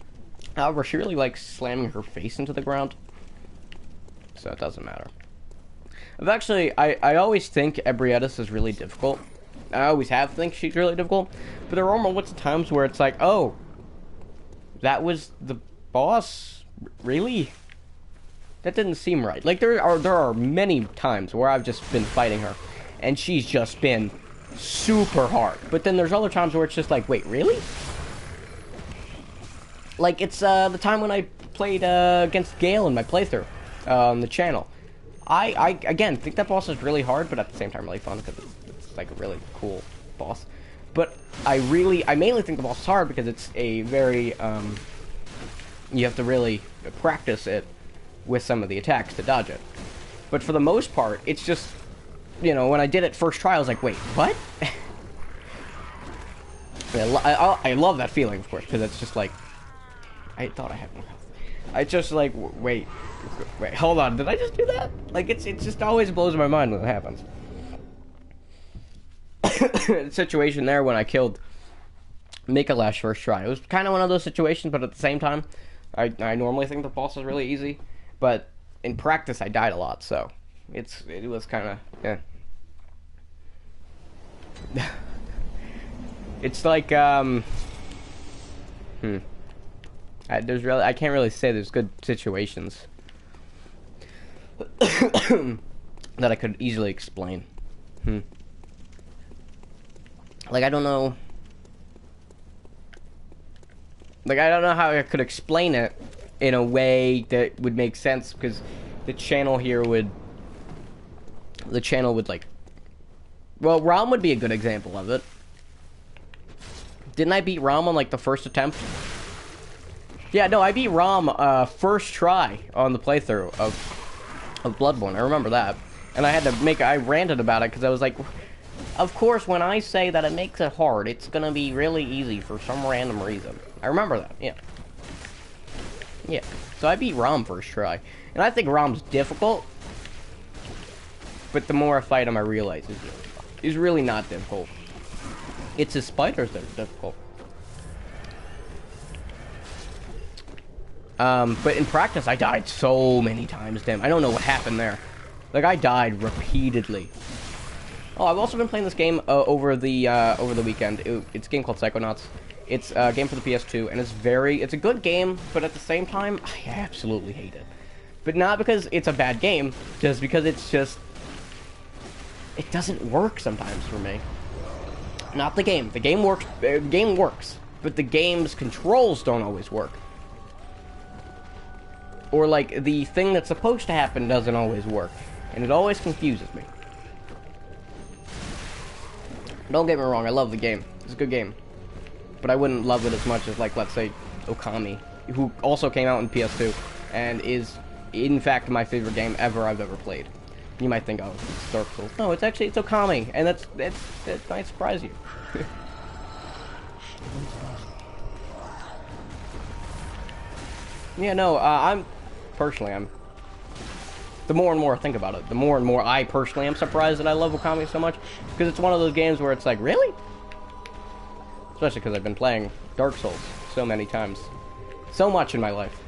However, she really likes slamming her face into the ground, so it doesn't matter. I always think Ebrietis is really difficult. I always have think she's really difficult, but there are moments of times where it's like, oh, that was the boss? Really? That didn't seem right. Like, there are many times where I've just been fighting her, and she's just been super hard. But then there's other times where it's just like, wait, really? Like, it's the time when I played against Gale in my playthrough on the channel. I again, think that boss is really hard, but at the same time really fun, because it's like a really cool boss. But I mainly think the boss is hard because it's a very, you have to really practice it with some of the attacks to dodge it. But for the most part, it's just, you know, when I did it first try, I was like, wait, what? I love that feeling, of course, because it's just like, I thought I had more health. I just like, wait, hold on, did I just do that? Like, it just always blows my mind when it happens. The situation there when I killed Mikalash first try, it was kind of one of those situations, but at the same time, I normally think the boss is really easy, but in practice I died a lot, so it was kind of, yeah. It's like, I can't really say there's good situations that I could easily explain. Like, I don't know. Like, I don't know how I could explain it in a way that would make sense, because the channel here would... like... Well, Rom would be a good example of it. Didn't I beat Rom on, like, the first attempt? Yeah, no, I beat Rom, first try on the playthrough of Bloodborne. I remember that. And I ranted about it, because I was like... Of course, when I say that it makes it hard, it's gonna be really easy for some random reason. I remember that, yeah. Yeah, so I beat Rom first try. And I think Rom's difficult. But the more I fight him, I realize he's really not difficult. It's his spiders that are difficult. But in practice, I died so many times, damn. I don't know what happened there. Like, I died repeatedly. Oh, I've also been playing this game over the weekend. It's a game called Psychonauts. It's a game for the PS2, and it's a good game, but at the same time, I absolutely hate it. But not because it's a bad game, just because it doesn't work sometimes for me. Not the game. The game works, but the game's controls don't always work. Or, like, the thing that's supposed to happen doesn't always work, and it always confuses me. Don't get me wrong, I love the game. It's a good game. But I wouldn't love it as much as, like, let's say, Okami, who also came out in PS2, and is, in fact, my favorite game I've ever played. You might think, oh, it's Dark Souls. No, it's Okami, and that might surprise you. Yeah, no, I'm the more and more I think about it, the more and more I personally am surprised that I love Okami so much, because it's one of those games where it's like, really? Especially because I've been playing Dark Souls so many times. So much in my life.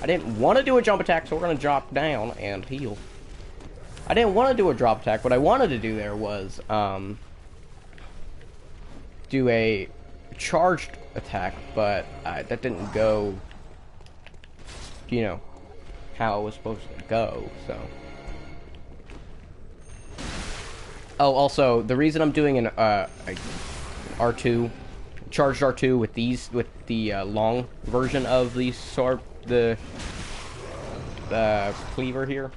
I didn't want to do a jump attack, so we're going to drop down and heal. I didn't want to do a drop attack. What I wanted to do there was, do a charged attack, but that didn't go, you know, how it was supposed to go, so. Oh, also, the reason I'm doing an R2, charged R2 with the long version of the sword, the cleaver here,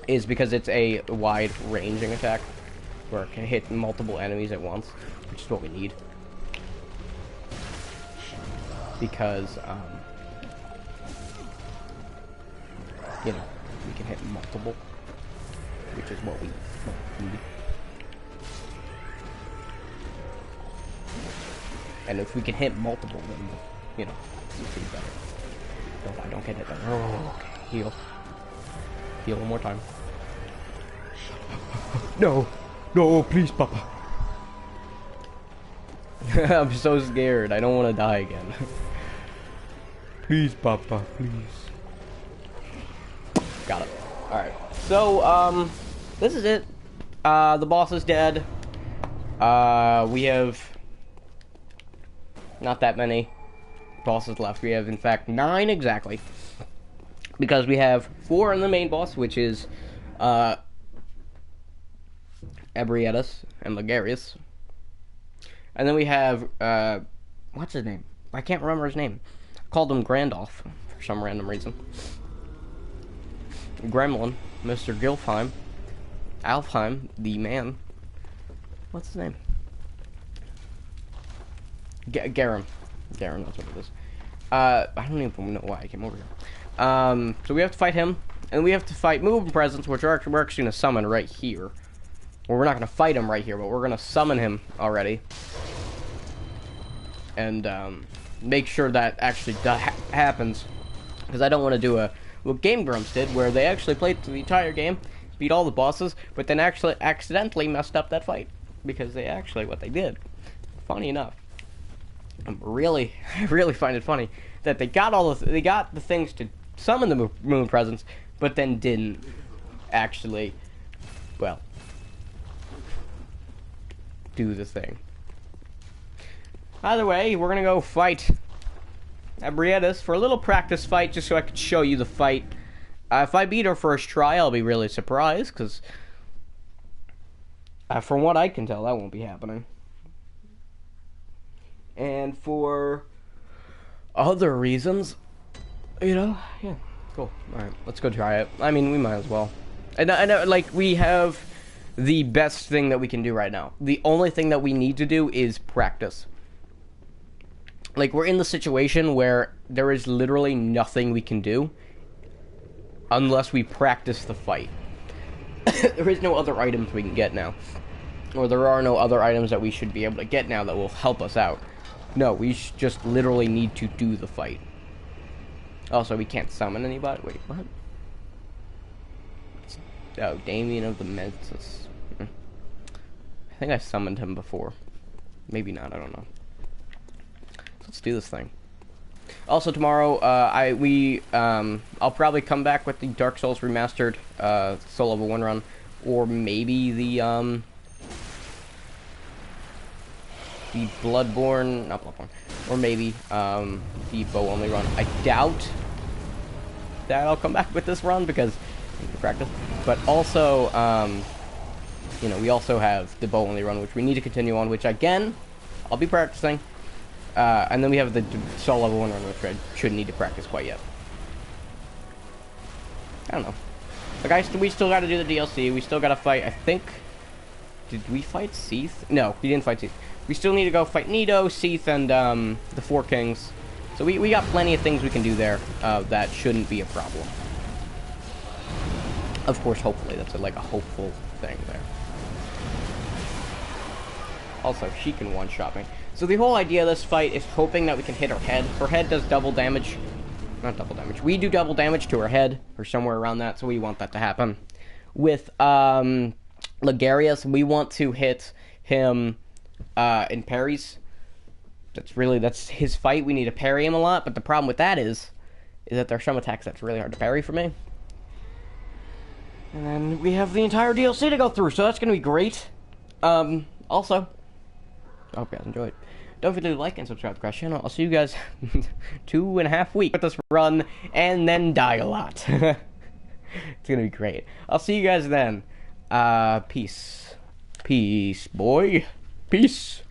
is because it's a wide ranging attack where it can hit multiple enemies at once, which is what we need. Because, you know, we can hit multiple, which is what we need. And if we can hit multiple, then, you know, it's pretty better. No, I don't get it. Oh, okay. Heal. Heal one more time. No. No, please, Papa. I'm so scared. I don't want to die again. Please, Papa, please. Got it. Alright. So, this is it. The boss is dead. We have not that many bosses left. We have, in fact, 9 exactly. Because we have 4 in the main boss, which is, Ebrietas and Ligarius. And then we have, what's his name? I can't remember his name. I called him Grandolph for some random reason. Gremlin, Mr. Gilfheim, Alfheim, the man. What's his name? Garum. Garum, that's what it is. I don't even know why I came over here. So we have to fight him, and we have to fight Moving Presence, which we're actually going to summon right here. Well, we're not going to fight him right here, but we're going to summon him already. And, make sure that actually happens. Because I don't want to do what Game Grumps did, where they actually played through the entire game, beat all the bosses, but then actually accidentally messed up that fight. Because they actually, what they did, funny enough, I really find it funny that they got they got the things to summon the Moon Presence, but then didn't actually, well, do the thing. Either way, we're gonna go fight Ebrietas for a little practice fight, just so I could show you the fight. If I beat her first try, I'll be really surprised, because from what I can tell, that won't be happening. And for other reasons, you know, yeah, cool. Alright, let's go try it. I mean, we might as well. And I know, like, we have the best thing that we can do right now. The only thing that we need to do is practice. Like, we're in the situation where there is literally nothing we can do unless we practice the fight. There is no other items we can get now. Or there are no other items that we should be able to get now that will help us out. No, we just literally need to do the fight. Also, we can't summon anybody. Wait, what? Oh, Damien of the Mensis. I think I summoned him before. Maybe not, I don't know. Let's do this thing. Also, tomorrow, I'll probably come back with the Dark Souls Remastered, Soul Level 1 run. Or maybe the Bloodborne, not Bloodborne, or maybe, the Bow Only run. I doubt that I'll come back with this run, because I need to practice. But also, you know, we also have the Bow Only run, which we need to continue on, which, again, I'll be practicing. And then we have the Soul Level 1 run, which I shouldn't need to practice quite yet. I don't know. Like, we still gotta do the DLC, we still gotta fight, I think... Did we fight Seath? No, we didn't fight Seath. We still need to go fight Nido, Seath, and, the Four Kings. So we got plenty of things we can do there, that shouldn't be a problem. Of course, hopefully, that's like a hopeful thing there. Also, she can one-shot me. So the whole idea of this fight is hoping that we can hit her head. Her head does double damage. Not double damage. We do double damage to her head, or somewhere around that, so we want that to happen. With, Ligarius, we want to hit him, in parries. That's his fight. We need to parry him a lot, but the problem with that is that there are some attacks that's really hard to parry for me. And then we have the entire DLC to go through, so that's gonna be great. Also, I hope you guys enjoyed. Don't forget to like and subscribe to the Crash channel. I'll see you guys 2.5 weeks with this run, and then die a lot. It's gonna be great. I'll see you guys then. Peace. Peace, boy. Peace.